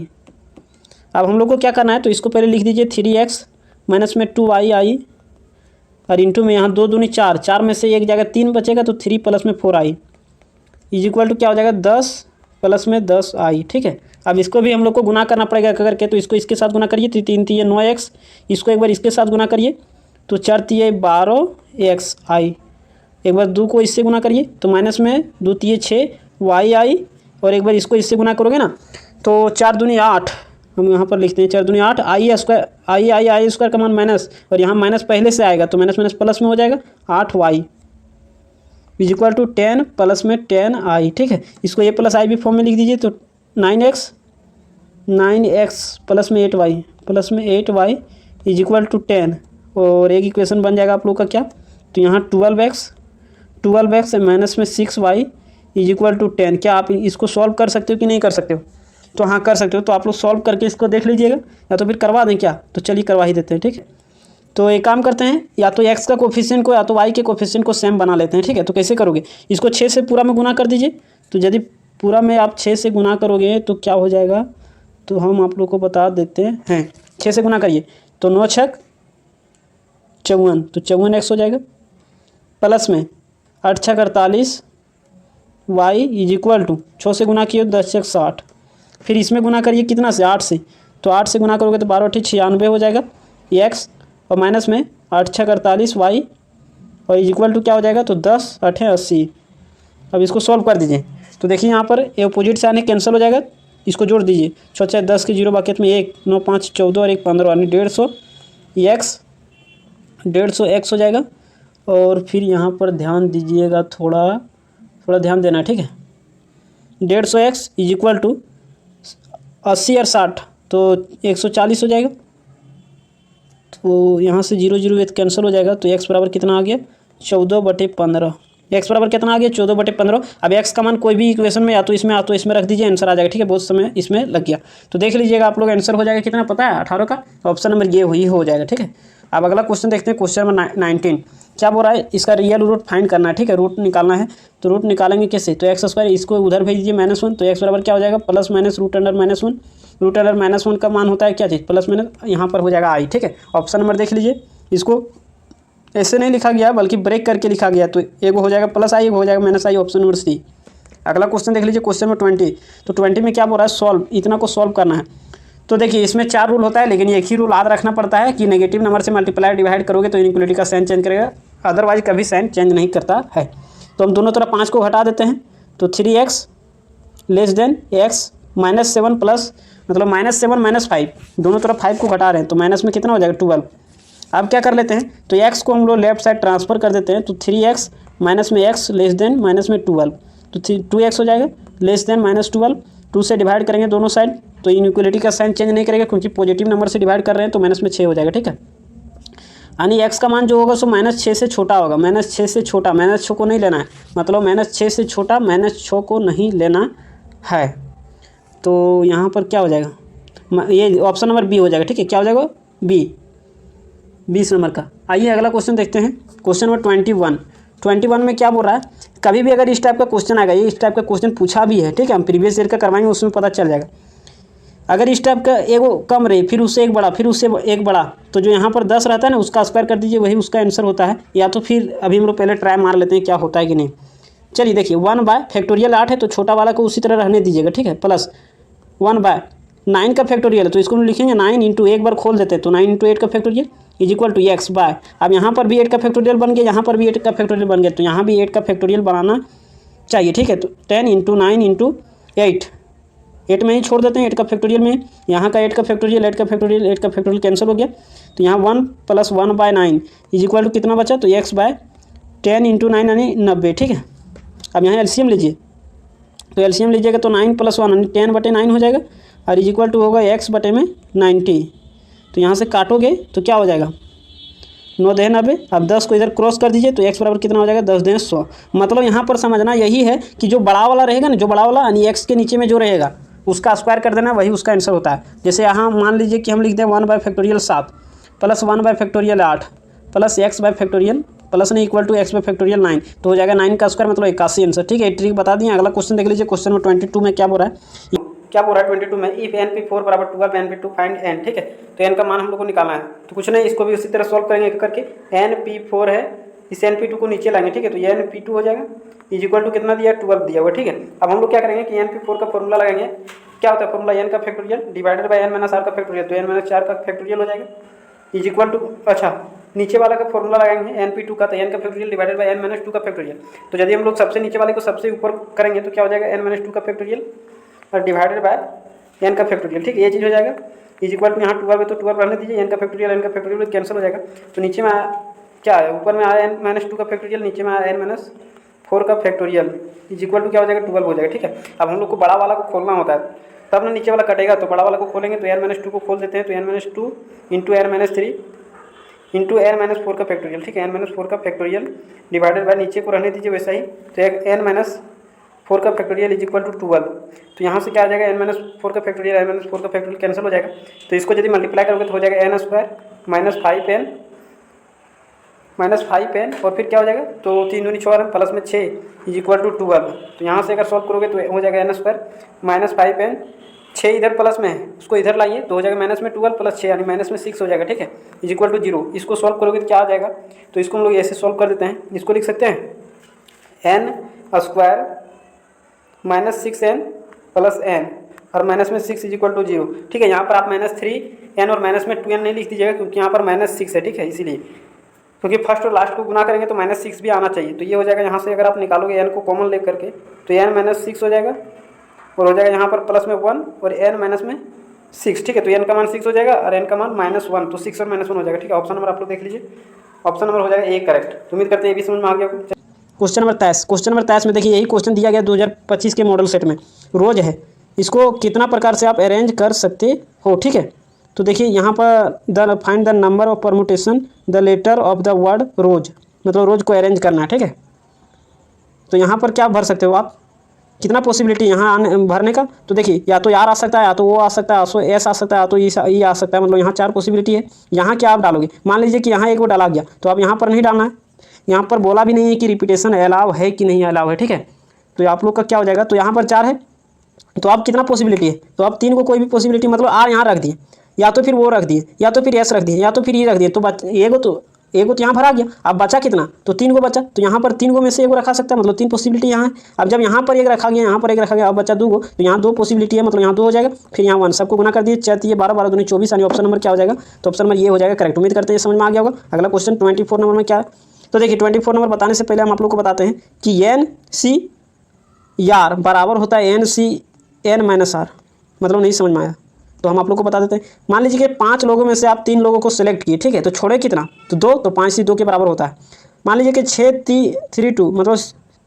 अब हम लोग को क्या करना है, तो इसको पहले लिख दीजिए 3x माइनस में 2i और इंटू में यहाँ 2 दूनी 4, 4 में से एक जगह 3 बचेगा तो 3 प्लस में 4i इज इक्वल टू क्या हो जाएगा 10 प्लस में 10i। ठीक है, अब इसको भी हम लोग को गुना करना पड़ेगा करके, तो इसको इसके साथ गुना करिए तो 3 3 9x, इसको एक बार इसके साथ गुना करिए तो 4 3 12xi, एक बार 2 को इससे गुना करिए तो माइनस में 2 3 6yi, और एक बार इसको इससे गुना करोगे ना तो 4 दूनी 8, हम यहाँ पर लिखते हैं 4 दूनी 8 आई स्क्वायर आई स्क्वायर का मान माइनस, और यहाँ माइनस पहले से आएगा तो माइनस माइनस प्लस में हो जाएगा 8y is equal to 10 plus में 10i। ठीक है, इसको a + i भी फॉर्म में लिख दीजिए तो 9x प्लस में 8y इज इक्वल टू 10, और एक इक्वेशन बन जाएगा आप लोग का क्या, तो यहाँ 12x माइनस में 6y इज इक्वल टू 10। क्या आप इसको सॉल्व कर सकते हो कि नहीं कर सकते हो, तो हाँ कर सकते हो। तो आप लोग सॉल्व करके इसको देख लीजिएगा, या तो फिर करवा दें क्या, तो चलिए करवा ही देते हैं। ठीक है, तो एक काम करते हैं, या तो x का कोफिशिएंट को या तो y के कोफिशिएंट को सेम बना लेते हैं। ठीक है, तो कैसे करोगे, इसको 6 से पूरा में गुना कर दीजिए, तो यदि पूरा में आप 6 से गुना करोगे तो क्या हो जाएगा, तो हम आप लोग को बता देते हैं। 6 से गुना करिए तो 9 6 54, तो 54x हो जाएगा, प्लस में 8 6 48 y इज इक्वल टू 6 से गुना किए 10 6 60, फिर इसमें गुना करिए कितना से 8 से, तो 8 से गुना करोगे तो 12 8 96 हो जाएगा x, और माइनस में 8 6 48 y और इज इक्वल टू क्या हो जाएगा, तो 10 8 80। अब इसको सॉल्व कर दीजिए तो देखिए यहाँ पर ये अपोजिट से आने कैंसिल हो जाएगा, इसको जोड़ दीजिए 6 6 10 के 0 बाकी में 1 9 5 14 और 1 15 यानी 150x हो जाएगा। और फिर यहाँ पर ध्यान दीजिएगा, थोड़ा ध्यान देना। ठीक है, 150x इज इक्वल टू 80 और 60 तो 140 हो जाएगा, तो यहाँ से 0 0 कैंसिल हो जाएगा, तो x बराबर कितना आ गया 14/15। x बराबर कितना आ गया 14/15। अब x का मान कोई भी इक्वेशन में या तो इसमें रख दीजिए, आंसर आ जाएगा। ठीक है, बहुत समय इसमें लग गया, तो देख लीजिएगा आप लोग आंसर हो जाएगा कितना पता है 18 का, ऑप्शन नंबर ये ही हो जाएगा। ठीक है, अब अगला क्वेश्चन देखते हैं, क्वेश्चन नंबर 19। क्या बोल रहा है, इसका रियल रूट फाइंड करना है। ठीक है, रूट निकालना है, तो रूट निकालेंगे कैसे, तो एक्स स्क्वायर इसको उधर भेज दीजिए -1, तो एक्स बराबर क्या हो जाएगा plus minus root under -1। Root under -1 का मान होता है क्या चीज़, प्लस माइनस, यहाँ पर हो जाएगा i। ठीक है, ऑप्शन नंबर देख लीजिए, इसको ऐसे नहीं लिखा गया बल्कि ब्रेक करके लिखा गया, तो एक हो जाएगा प्लस i, एक हो जाएगा -i, ऑप्शन नंबर सी। अगला क्वेश्चन देख लीजिए, क्वेश्चन नंबर 20। तो 20 में क्या बोल रहा है, सॉल्व, इतना को सॉल्व करना है। तो देखिए इसमें 4 रूल होता है, लेकिन एक ही रूल याद रखना पड़ता है कि नेगेटिव नंबर से मल्टीप्लाई डिवाइड करोगे तो इनइक्वालिटी का साइन चेंज करेगा, अदरवाइज कभी साइन चेंज नहीं करता है। तो हम दोनों तरफ 5 को घटा देते हैं, तो 3x less than x -7 plus मतलब -7 -5, दोनों तरफ 5 को घटा रहे हैं तो माइनस में कितना हो जाएगा 12। अब क्या कर लेते हैं, तो x को हम लोग लेफ्ट साइड ट्रांसफर कर देते हैं, तो 3x माइनस में x लेस देन माइनस में 12, तो 2x हो जाएगा लेस देन -12। 2 से डिवाइड करेंगे दोनों साइड, तो इनइक्वालिटी का साइन चेंज नहीं करेगा क्योंकि पॉजिटिव नंबर से डिवाइड कर रहे हैं, तो माइनस में 6 हो जाएगा। ठीक है, यानी x का मान जो होगा सो -6 से छोटा होगा, -6 से छोटा, -6 को नहीं लेना है, मतलब -6 से छोटा -6 को नहीं लेना है। तो यहाँ पर क्या हो जाएगा, ये ऑप्शन नंबर बी हो जाएगा। ठीक है, क्या हो जाएगा बी, 20 नंबर का। आइए अगला क्वेश्चन देखते हैं, क्वेश्चन नंबर 21। 21 में क्या बोल रहा है, कभी भी अगर इस टाइप का क्वेश्चन आएगा, ये इस टाइप का क्वेश्चन पूछा भी है, ठीक है, हम प्रीवियस ईयर का करवाएंगे उसमें पता चल जाएगा। अगर इस टाइप का एक कम रही, फिर उससे एक बड़ा, फिर उससे एक बड़ा, तो जो यहाँ पर 10 रहता है ना उसका स्क्वायर कर दीजिए, वही उसका आंसर होता है। या तो फिर अभी हम लोग पहले ट्राई मार लेते हैं क्या होता है कि नहीं। चलिए देखिए 1/फैक्टोरियल 8 है तो छोटा वाला को उसी तरह रहने दीजिएगा, ठीक है, प्लस 1/9 का फैक्टोरियल है तो इसको हम लिखेंगे 9 इंटू, एक बार खोल देते हैं तो 9 इंटू 8 का factorial is equal to x by, अब यहाँ पर भी 8 का फैक्टोरियल बन गया, यहाँ पर भी 8 का फैक्टोरियल बन गया, तो यहाँ भी 8 का फैक्टोरियल बनाना चाहिए, ठीक है। तो 10 इंटू 9 इंटू 8 में ही छोड़ देते हैं, 8 का फैक्टोरियल में, यहाँ का 8 का फैक्टोरियल, 8 का फैक्टोरियल, 8 का फैक्टोरियल कैंसिल हो गया, तो यहाँ 1 + 1/9 इज इक्वल टू कितना बचा, तो एक्स बाय 10 इंटू 9 यानी 90, ठीक है। अब यहाँ एलसीएम लीजिए, तो एलसीएम लीजिएगा तो 9 + 1 यानी 10/9 हो जाएगा, और इज इक्वल टू होगा x/90। तो यहाँ से काटोगे तो क्या हो जाएगा, 9 × 90, अब 10 को इधर क्रॉस कर दीजिए तो x बराबर कितना हो जाएगा, 10 × 100। मतलब यहाँ पर समझना यही है कि जो बड़ा वाला रहेगा ना, जो बड़ा वाला यानी x के नीचे में जो रहेगा उसका स्क्वायर कर देना, वही उसका आंसर होता है। जैसे यहाँ मान लीजिए कि हम लिखते हैं 1/7 प्लस 1/8 प्लस x/फैक्टोरियल प्लस नहीं इक्वल टू x/9, तो हो जाएगा 9 का स्क्वायर मतलब 81 आंसर, ठीक है। ट्रिक बता दिए। अगला क्वेश्चन देख लीजिए, क्वेश्चन नंबर 22 में क्या बोल रहा है, 22 में if np4 = 12 np2 find n, ठीक है। तो n का मान हम लोग को निकालना है, तो कुछ नहीं, इसको भी उसी तरह सॉल्व करेंगे करके। np4 है, इस np2 को नीचे लाएंगे, ठीक है, तो ये np2 हो जाएगा इज इक्वल टू कितना दिया, 12 दिया हुआ, ठीक है। अब हम लोग क्या करेंगे कि np4 का फॉर्मूला लगाएंगे, क्या होता है फॉर्मूला, n का factorial divided by n - r का फैक्टोरियल, तो n - 4 का फैक्टोरियल हो जाएगा इज इक्वल टू, अच्छा नीचे वाला का फॉर्मूला लगाएंगे np2 का, तो n का फैक्टोरियल डिवाइडेड बाय n - 2 का फैक्टोरियल। तो यदि हम लोग सबसे नीचे वाले को सबसे ऊपर करेंगे तो क्या हो जाएगा, n - 2 का फैक्टोरियल और डिवाइडेड बाय n का फैक्टोरियल, ठीक है, ये चीज़ हो जाएगा इज इक्वल टू, यहाँ 12 है तो 12 रहने दीजिए, n का फैक्टोरियल कैंसिल हो जाएगा। तो नीचे में क्या है, ऊपर में आया n - 2 का फैक्टोरियल, नीचे में आया n - 4 का फैक्टोरियल इज इक्वल टू क्या हो जाएगा, 12 हो जाएगा, ठीक है। अब हम लोग को बड़ा वाला को खोलना होता है, तब ना नीचे वाला कटेगा, तो बड़ा वाला को खोलेंगे तो n - 2 को खोल देते हैं, तो n - 2 into n - 3 into n - 4 का फैक्टोरियल, ठीक है, n - 4 का फैक्टोरियल डिवाइडेड बाय, नीचे को रहने दीजिए वैसा ही, तो एक n - 4 का फैक्टोरियल इज इक्वल टू 12। तो यहाँ से क्या आ जाएगा, n - 4 का फैक्टोरियल, n - 4 का फैक्टोरियल कैंसिल हो जाएगा, तो इसको यदि मल्टीप्लाई करोगे तो हो जाएगा n² -5n और फिर क्या हो जाएगा, तो 3 दूनी 4 प्लस में 6 इज इक्वल टू 12। तो यहाँ से अगर सॉल्व करोगे तो हो जाएगा n² -5n, 6 इधर प्लस में है उसको इधर लाइए तो हो जाएगा -12 + 6 यानी -6 हो जाएगा, ठीक है, इज इक्वल टू 0। इसको सॉल्व करोगे तो क्या आ जाएगा, तो इसको हम लोग ऐसे सॉल्व कर देते हैं, इसको लिख सकते हैं n² -6n + n और माइनस में 6 इज इक्वल टू 0, ठीक है। यहाँ पर आप -3n और माइनस में 2n नहीं लिख दीजिएगा क्योंकि यहाँ पर -6 है, ठीक है, इसीलिए, क्योंकि फर्स्ट और लास्ट को गुना करेंगे तो -6 भी आना चाहिए। तो ये हो जाएगा, यहाँ से अगर आप निकालोगे n को कॉमन ले करके तो n - 6 हो जाएगा और हो जाएगा यहाँ पर प्लस में 1 और n में 6, ठीक है। तो n का मान 6 हो जाएगा और n का मान -1, तो 6 और -1 हो जाएगा, ठीक है। ऑप्शन नंबर आप लोग देख लीजिए, ऑप्शन नंबर हो जाएगा ए करेक्ट। तो उम्मीद करते हैं ये भी समझ में आ गया। क्वेश्चन नंबर 23 में देखिए, यही क्वेश्चन दिया गया 2025 के मॉडल सेट में, रोज है, इसको कितना प्रकार से आप अरेंज कर सकते हो, ठीक है। तो देखिए यहाँ पर find the number of permutation the letter of the word rose, मतलब रोज को अरेंज करना है, ठीक है। तो यहाँ पर क्या भर सकते हो आप, कितना पॉसिबिलिटी यहाँ भरने का, तो देखिए या तो यार आ सकता है, या तो वो आ सकता है, या एस आ सकता है, या तो ई आ सकता है, मतलब यहाँ 4 पॉसिबिलिटी है। यहाँ क्या आप डालोगे, मान लीजिए कि यहाँ एक वो डाला गया तो आप यहाँ पर नहीं डालना है, यहाँ पर बोला भी नहीं है कि रिपीटेशन अलाउ है कि नहीं अलाउ है, ठीक है। तो आप लोग का क्या हो जाएगा, तो यहाँ पर 4 है तो आप कितना पॉसिबिलिटी है, तो आप 3 को कोई भी पॉसिबिलिटी मतलब आर यहाँ रख दिए, या तो फिर वो रख दिए, या तो फिर एस रख दिए, या तो फिर ई रख दिए, तो एगो तो यहाँ भरा गया। अब बचा कितना, तो 3 को बचा, तो यहाँ पर 3 को में से एगो रखा सकता है, मतलब 3 पॉसिबिलिटी यहाँ है। अब जब यहाँ पर एक रखा गया, यहाँ पर एक रखा गया, अब बचा 2 को, तो यहाँ 2 पॉसिबिलिटी है, मतलब यहाँ 2 हो जाएगा, फिर यहाँ 1 सबको गुना कर दिए, 4 ये 12 12 दूनी 24 यानी ऑप्शन नंबर क्या हो जाएगा, तो ऑप्शन नंबर ये हो जाएगा करेक्ट। उम्मीद करते हैं समझ में आ गया होगा। अगला क्वेश्चन 24 नंबर में क्या है, तो देखिए 24 नंबर बताने से पहले हम आप लोग को बताते हैं कि NC यार बराबर होता है NC n-r, मतलब नहीं समझ में आया तो हम आप लोग को बता देते हैं। मान लीजिए कि 5 लोगों में से आप 3 लोगों को सिलेक्ट किए, ठीक है, तो छोड़े कितना, तो 2, तो 5 से 2 के बराबर होता है। मान लीजिए कि 632 मतलब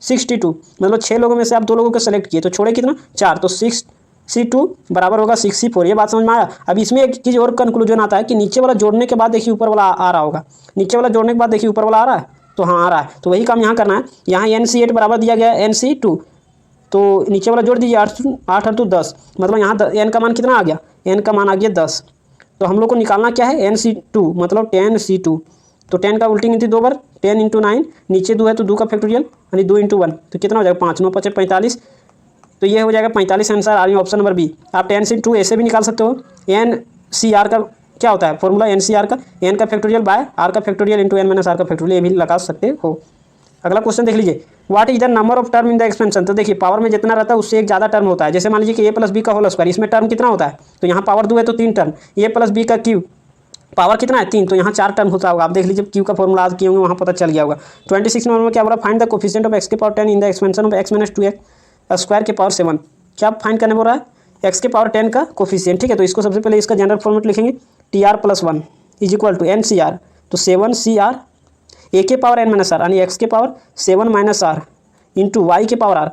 62, मतलब 6 लोगों में से आप 2 लोगों को सेलेक्ट किए तो छोड़े कितना, 4, तो 6C2 बराबर होगा 6C4। ये बात समझ में आया। अब इसमें एक चीज़ और कंक्लूजन आता है कि नीचे वाला जोड़ने के बाद देखिए ऊपर वाला आ रहा होगा, नीचे वाला जोड़ने के बाद देखिए ऊपर वाला आ रहा है, तो हाँ आ रहा है, तो वही काम यहाँ करना है। यहाँ NC8 बराबर दिया गया है NC2, तो नीचे वाला जोड़ दीजिए 8 और 2 10, मतलब यहाँ n का मान कितना आ गया, n का मान आ गया 10। तो हम लोग को निकालना क्या है NC2 मतलब 10C2, तो 10 का उल्टी गिनती 2 बार, 10 × 9, नीचे 2 है तो 2 का फैक्टोरियल यानी 2 × 1, तो कितना हो जाएगा 5, 9 × 5 = 45, तो ये हो जाएगा 45 आंसर आ रही है ऑप्शन नंबर बी। आप 10 से 2 ऐसे भी निकाल सकते हो। NCR का क्या होता है फॉर्मूला, NCR का n का फैक्टोरियल बाय r का factorial into n minus r का फैक्टोरियल, ये भी लगा सकते हो। अगला क्वेश्चन देख लीजिए, what is the number of term in the expansion. तो देखिए पावर में जितना रहता है उससे एक ज़्यादा टर्म होता है। जैसे मान लीजिए कि a + b का होल स्क्वायर, इसमें टर्म कितना होता है, तो यहाँ पावर 2 है तो 3 टर्म, a + b का क्यूब पावर कितना है 3, तो यहाँ 4 टर्म होता होगा। आप देख लीजिए क्यू का फॉर्मूला आज किए होंगे वहाँ पता चल गया होगा। 26 नंबर में क्या बोला, find the coefficient of x की power 10 in the expansion of x - 2x square की पावर 7। क्या फाइंड करने बोल रहा है, x की पावर 10 का कोफिशिएंट, ठीक है। तो इसको सबसे पहले इसका जनरल फॉर्मेट लिखेंगे, TR + 1 = NCR, तो 7CR a के पावर n - r यानी x के पावर 7 - r इंटू y के पावर r,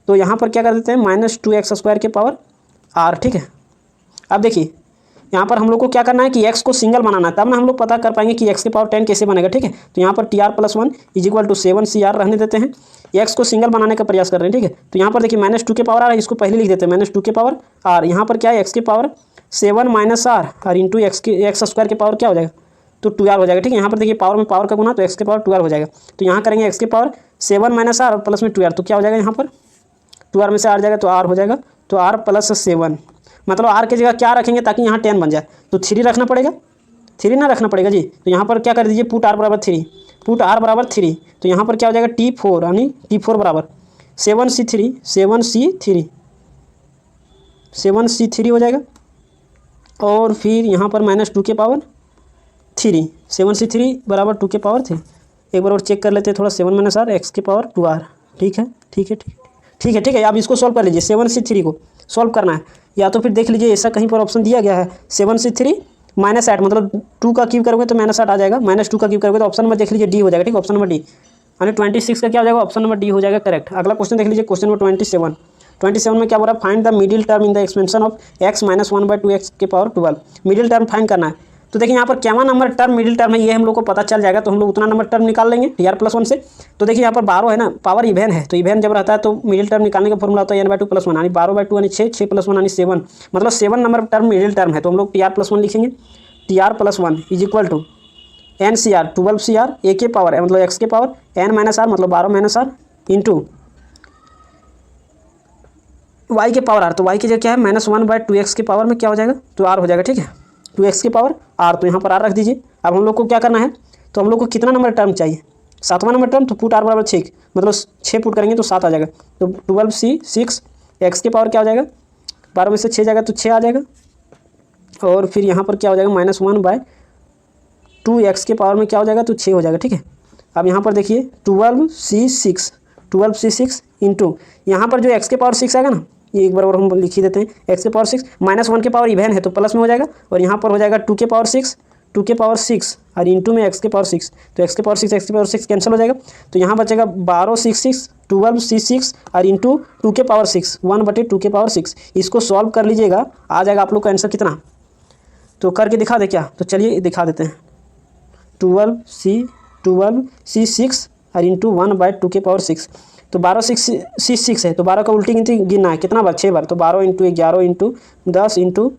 तो यहाँ पर क्या कर देते हैं -2x² के पावर r, ठीक है। अब देखिए यहाँ पर हम लोग को क्या करना है कि x को सिंगल बनाना है, तब ना हम लोग पता कर पाएंगे कि x की पावर 10 कैसे बनेगा, ठीक है। तो यहाँ पर TR + 1 = 7CR रहने देते हैं, x को सिंगल बनाने का प्रयास कर रहे हैं, ठीक है। तो यहाँ पर देखिए -2 के पावर r है, इसको पहले लिख देते हैं -2 के पावर r, यहाँ पर क्या है x की पावर 7 - r और इंटू x² के पावर क्या हो जाएगा, तो 2r हो जाएगा, ठीक है। यहाँ पर देखिए पावर में पावर का गुना तो x के पावर 2r हो जाएगा, तो यहाँ करेंगे x के पावर 7 - r और प्लस में 2r, तो क्या हो जाएगा यहाँ पर 2r में से r जाएगा तो r हो जाएगा, तो r + 7 मतलब r की जगह क्या रखेंगे ताकि यहाँ 10 बन जाए, तो 3 रखना पड़ेगा, 3 ना रखना पड़ेगा जी। तो यहाँ पर क्या कर दीजिए पुट r = 3, पुट r = 3, तो यहाँ पर क्या हो जाएगा T4 यानी T4 = 7C3 हो जाएगा, और फिर यहाँ पर -2 के पावर 3, 7C3 = 2 के पावर 3। एक बार और चेक कर लेते हैं थोड़ा, 7 - r x के पावर 2r, ठीक है ठीक है ठीक ठीक है ठीक है। आप इसको सॉल्व कर लीजिए, 7C3 को सॉल्व करना है, या तो फिर देख लीजिए ऐसा कहीं पर ऑप्शन दिया गया है 7C3 - 8 मतलब 2 का क्यूब करोगे तो -8 आ जाएगा, -2 का क्यूब करोगे तो ऑप्शन नंबर देख लीजिए डी हो जाएगा, ठीक है। ऑप्शन नंबर डी यानी 26 का क्या हो जाएगा, ऑप्शन नंबर डी हो जाएगा करेक्ट। अगला क्वेश्चन देख लीजिए, क्वेश्चन नंबर 27 में क्या बोल रहा है, find the middle term in the expansion of x - 1/2x के पावर 12। मिडिल टर्म फाइंड करना है, तो देखिए यहाँ पर क्या नंबर टर्म मिडिल टर्म है ये हम लोग को पता चल जाएगा, तो हम लोग उतना नंबर टर्म निकाल लेंगे TR + 1 से। तो देखिए यहाँ पर 12 है ना, पावर इवेन है, तो इवेन जब रहता है तो मिडिल टर्म निकालने का फॉर्मूला होता है n/2 + 1 यानी 12/2 यानी 6, 6 + 1 यानी 7, मतलब 7 नंबर टर्म मिडिल टर्म है, तो हम लोग TR + 1 लिखेंगे। TR + 1 = NCR 12CR a के पावर मतलब x के पावर n - r मतलब 12 - r इंटू y के पावर r, तो y की जगह क्या है -1/2x के पावर में क्या हो जाएगा, तो r हो जाएगा, ठीक है, 2x के पावर r, तो यहाँ पर r रख दीजिए। अब हम लोग को क्या करना है, तो हम लोग को कितना नंबर टर्म चाहिए, 7वां नंबर टर्म, तो पुट r = 6 मतलब 6 पुट करेंगे तो 7 आ जाएगा, तो 12C6 x के पावर क्या हो जाएगा 12 में से 6 जाएगा तो 6 आ जाएगा, और फिर यहाँ पर क्या हो जाएगा -1/2x के पावर में क्या हो जाएगा, तो 6 हो जाएगा, ठीक है। अब यहाँ पर देखिए 12C6 इंटू यहाँ पर जो x के पावर 6 आएगा ना, ये एक बार और हम लिख ही देते हैं, x के पावर 6 -1 के पावर इवेन है तो प्लस में हो जाएगा, और यहाँ पर हो जाएगा 2 के पावर 6 और इंटू में x के पावर 6, तो x के पावर 6 कैंसिल हो जाएगा, तो यहाँ बचेगा 12C6 और इंटू 2 के पावर 6 1/2 के पावर 6। इसको सॉल्व कर लीजिएगा, आ जाएगा आप लोग का आंसर कितना, तो करके दिखा दे क्या, तो चलिए दिखा देते हैं। 12C6 और इंटू 1/2 के पावर 6, तो 12C6 है, तो 12 का उल्टी गिनती गिनना है कितना बार, 6 बार, तो 12 × 11 × 10 ×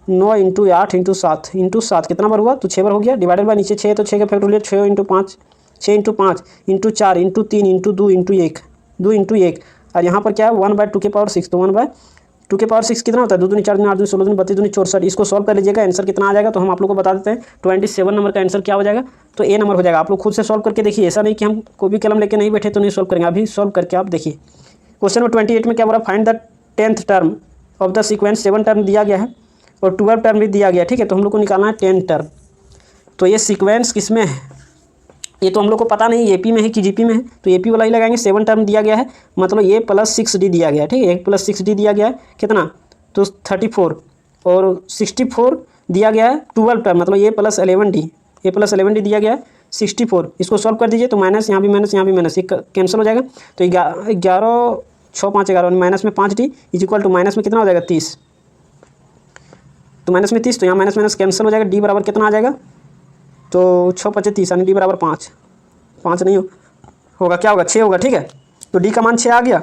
9 × 8 × 7 कितना बार हुआ, तो 6 बार हो गया, डिवाइडेड बाय नीचे 6 है तो 6 का फैक्टोरियल 6 × 5 × 4 × 3 × 2 × 1 और यहाँ पर क्या है 1/2 के पावर 6, तो 1/2 के पावर 6 कितना होता है, 2 दूनी 4 दूनी 8 दूनी 16 दूनी 32 दूनी 64। इसको सॉल्व कर लीजिएगा, आंसर कितना आ जाएगा, तो हम आप लोग को बता देते हैं 27 नंबर का आंसर क्या हो जाएगा, तो ए नंबर हो जाएगा। आप लोग खुद से सॉल्व करके देखिए, ऐसा नहीं कि हम कोई भी कलम लेके नहीं बैठे तो नहीं सॉल्व करेंगे, अभी सॉल्व करके आप देखिए। क्वेश्चन नंबर 28 में क्या बोला, find the 10th term of the sequence, 7 term दिया गया है और 12 टर्म भी दिया गया, ठीक है। तो हम लोग को निकालना है 10 टर्म, तो ये सीक्वेंस किस में है ये तो हम लोग को पता नहीं AP में है कि GP में है, तो AP वाला ही लगाएंगे। 7 टर्म दिया गया है मतलब A + 6D दिया गया है, ठीक है, 1 + 6D दिया गया है कितना, तो 34 और 64 दिया गया है 12 टर्म मतलब A + 11D दिया गया है 64। इसको सॉल्व कर दीजिए, तो माइनस यहाँ भी माइनस यहाँ भी माइनस, एक कैंसिल हो जाएगा, तो 11 6 5 11 माइनस में 5D = माइनस में कितना हो जाएगा 30, तो माइनस में 30, तो यहाँ माइनस माइनस कैंसिल हो जाएगा, D बराबर कितना आ जाएगा, तो 6 × 5 = 30 यानी D बराबर 5 नहीं होगा, क्या होगा 6 होगा, ठीक है। तो D का मान 6 आ गया,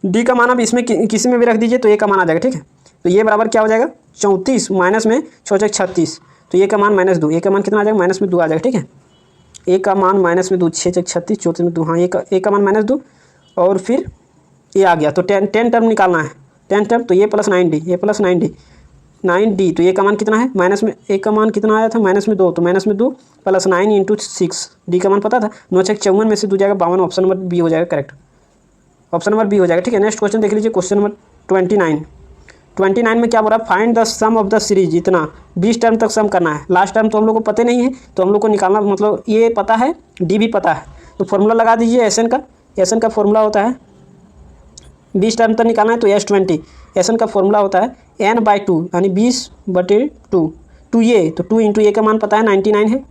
D का मान अब इसमें किसी में भी रख दीजिए तो A का मान आ जाएगा, ठीक है। तो ये बराबर क्या हो जाएगा 34 माइनस में 6 × 36, तो A का मान -2, A का मान कितना आ जाएगा -2 आ जाएगा, ठीक है। ए का मान माइनस में 2, 6 6 36, 34 में 2, हाँ ए का मान -2 और फिर ये आ गया। तो 10 टर्म निकालना है, 10 टर्म, तो ये प्लस 9d, ये प्लस 9d, तो ये का मान कितना है माइनस में, ए का मान कितना आया था -2, तो -2 प्लस 9 × 6, डी का मान पता था 9 6 54 में से 2 जाएगा 52, ऑप्शन नंबर बी हो जाएगा करेक्ट, ऑप्शन नंबर बी हो जाएगा। ठीक है, नेक्स्ट क्वेश्चन देख लीजिए, क्वेश्चन नंबर 29 में क्या बोल रहा है, find the sum of the series, इतना 20 टर्म तक सम करना है। लास्ट टर्म तो हम लोग को पता नहीं है, तो हम लोग को निकालना, मतलब ये पता है, डी भी पता है, तो फॉर्मूला लगा दीजिए एस एन का फॉर्मूला होता है 20 टर्म तक निकालना है तो S20, एस एन का फॉर्मूला होता है n/2 यानी 20/2, 2a, तो 2 × a का मान पता है 99 है,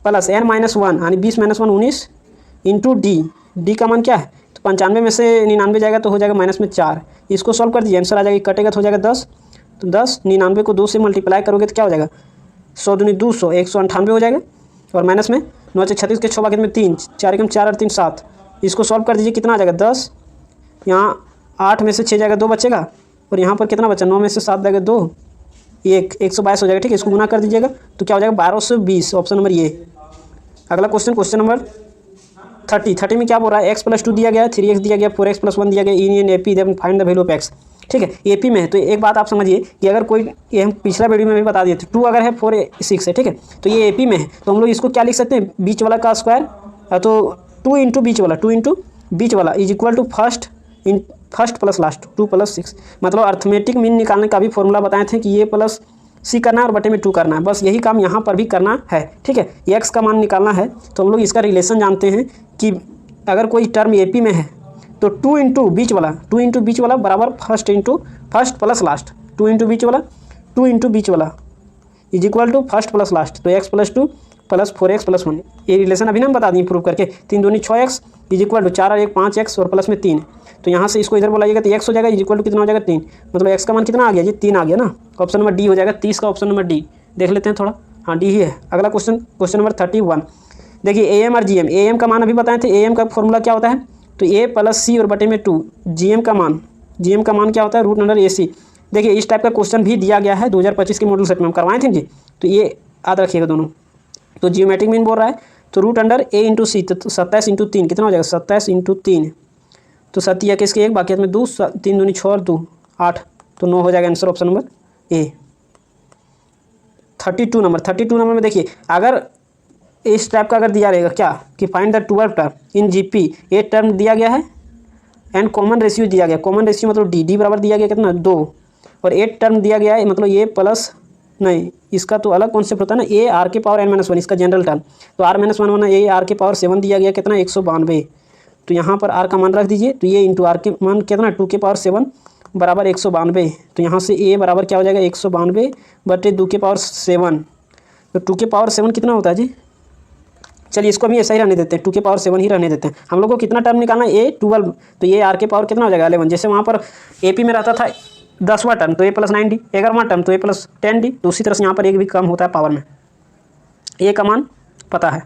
प्लस n-1 यानी 20 - 1 19 इंटू डी का मान क्या है, तो 95 में से 99 जाएगा तो हो जाएगा -4, इसको सॉल्व कर दीजिए, आंसर आ जाएगा, कटेगा तो हो जाएगा 10, तो 10 99 को 2 से मल्टीप्लाई करोगे तो क्या हो जाएगा 100 दूनी 200, 198 हो जाएगा, और माइनस में 9 से 36 के 6 भागे में 3, 4 एकम 4 और 3 7, इसको सॉल्व कर दीजिए, कितना आ जाएगा 10, यहाँ 8 में से 6 जाएगा 2 बचेगा, और यहाँ पर कितना बचा 9 में से 7 जाएगा 2, 122 हो जाएगा। ठीक है, इसको गुना कर दीजिएगा तो क्या हो जाएगा 1220, ऑप्शन नंबर ये। अगला क्वेश्चन नंबर 30 में क्या बोल रहा है, x+2 दिया गया है, 3x दिया गया, 4x + 1 दिया गया, in AP then find the value of x। ठीक है, AP में है, तो एक बात आप समझिए कि अगर कोई, ये हम पिछला वीडियो में भी बता दिए थे, 2 अगर है 4 6 है, ठीक है, तो ये AP में है, तो हम लोग इसको क्या लिख सकते हैं, बीच वाला का स्क्वायर, तो 2 × बीच वाला, 2 × बीच वाला is equal to first plus last, 2 + 6, मतलब अर्थमेटिक मीन निकालने का भी फॉर्मूला बताए थे कि ये प्लस सी करना है और बटे में 2 करना है, बस यही काम यहाँ पर भी करना है। ठीक है, एक्स का मान निकालना है, तो हम लोग इसका रिलेशन जानते हैं कि अगर कोई टर्म AP में है तो 2 × बीच वाला बराबर फर्स्ट प्लस लास्ट, 2 × बीच वाला is equal to first plus last, तो x+2 प्लस 4x + 1, ये रिलेशन अभी ना हम बता दिए प्रूव करके, 3 दूनी 6x इज इक्वल टू 4 और 1 5x और प्लस में 3, तो यहाँ से इसको इधर बोलाइएगा तो x हो जाएगा इज इक्वल टू कितना हो जाएगा 3, मतलब x का मान कितना आ गया जी 3 आ गया ना, ऑप्शन नंबर डी हो जाएगा, 30 का ऑप्शन नंबर डी देख लेते हैं थोड़ा, हाँ डी ही है। अगला क्वेश्चन नंबर 31, देखिए AM और GM का मान अभी बताए थे, AM का फॉर्मूला क्या होता है, तो A + C और बटे में 2, GM का मान क्या होता है √AC। देखिए इस टाइप का क्वेश्चन भी दिया गया है 2025 के मॉडल सेट में हम करवाए थे जी, तो ये याद रखिएगा दोनों। तो जियोमेट्रिक मीन बोल रहा है तो √A × C, तो 27 × 3 कितना हो जाएगा 27 × 3, तो 7 या किसके 1 बाकी में 2, 3 दूनी 6 और 2 8, तो 9 हो जाएगा answer, option number A. 32 number में देखिए, अगर इस टाइप का अगर दिया रहेगा क्या कि find the 12 term in GP, 8 term दिया गया है एंड कॉमन रेशियो दिया गया, कॉमन रेशियो मतलब डी बराबर दिया गया कितना 2, और 8 टर्म दिया गया है, मतलब ये प्लस नहीं, इसका तो अलग कॉन्सेप्ट होता है ना, A r के पावर n-1, इसका जनरल टर्म, तो r-1 होना A r के पावर 7 दिया गया कितना 192, तो यहाँ पर r का मान रख दीजिए, तो ये इंटू r के मान कितना 2 के पावर 7 बराबर 192, तो यहाँ से A बराबर क्या हो जाएगा 192 बटे 2 के पावर 7, तो 2 के पावर 7 कितना होता है जी, चलिए इसको भी ऐसा ही रहने देते हैं, 2 के पावर 7 ही रहने देते हैं। हम लोग को कितना टर्म निकालना है A12, तो ये r के पावर कितना हो जाएगा 11, जैसे वहाँ पर AP में रहता था 10वां टर्म तो A + 9d, 11वां टर्म तो A + 10d, तो उसी तरह से यहाँ पर एक भी कम होता है पावर में। A का मान पता है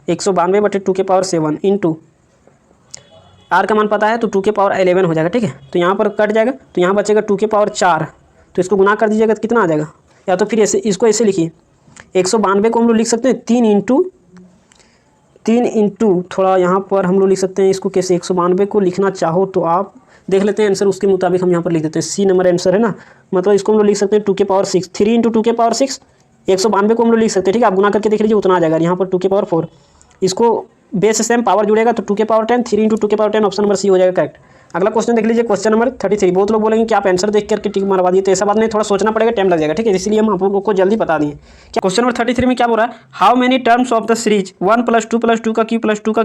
192 बटे 2 के पावर 7 इंटू R का मान पता है तो 2 के पावर 11 हो जाएगा। ठीक है, तो यहाँ पर कट जाएगा, तो यहाँ बचेगा 2 के पावर 4, तो इसको गुना कर दीजिएगा तो कितना आ जाएगा, या तो फिर ऐसे इसको ऐसे लिखिए 192 को हम लोग लिख सकते हैं 3 इंटू थोड़ा यहाँ पर हम लोग लिख सकते हैं इसको कैसे, 192 को लिखना चाहो तो आप देख लेते हैं आंसर, उसके मुताबिक हम यहाँ पर लिख देते हैं, C नंबर आंसर है ना, मतलब इसको हम लोग लिख सकते हैं 2 के पावर 6, 3 × 2 के पावर 6, 192 को हम लोग लिख सकते हैं। ठीक है, आप गुना करके देख लीजिए उतना आ जाएगा, यहाँ पर 2 के पावर 4, इसको बेस सेम पावर जुड़ेगा तो 2 के पावर 10, 3 × 2 के पावर 10, ऑप्शन नंबर C हो जाएगा करेक्ट। अगला क्वेश्चन देख लीजिए, क्वेश्चन नंबर 33, बहुत लोग बोलेंगे कि आप आंसर देख करके टिक मारवा दिए, तो ऐसा बात नहीं, थोड़ा सोचना पड़ेगा, टाइम लग जाएगा। ठीक है, इसलिए हम आप लोगों को जल्दी बता दिए। क्या क्वेश्चन नंबर 33 में क्या बोल रहा है, how many terms of the series 1 + 2 + 2 का क्यू + 2 का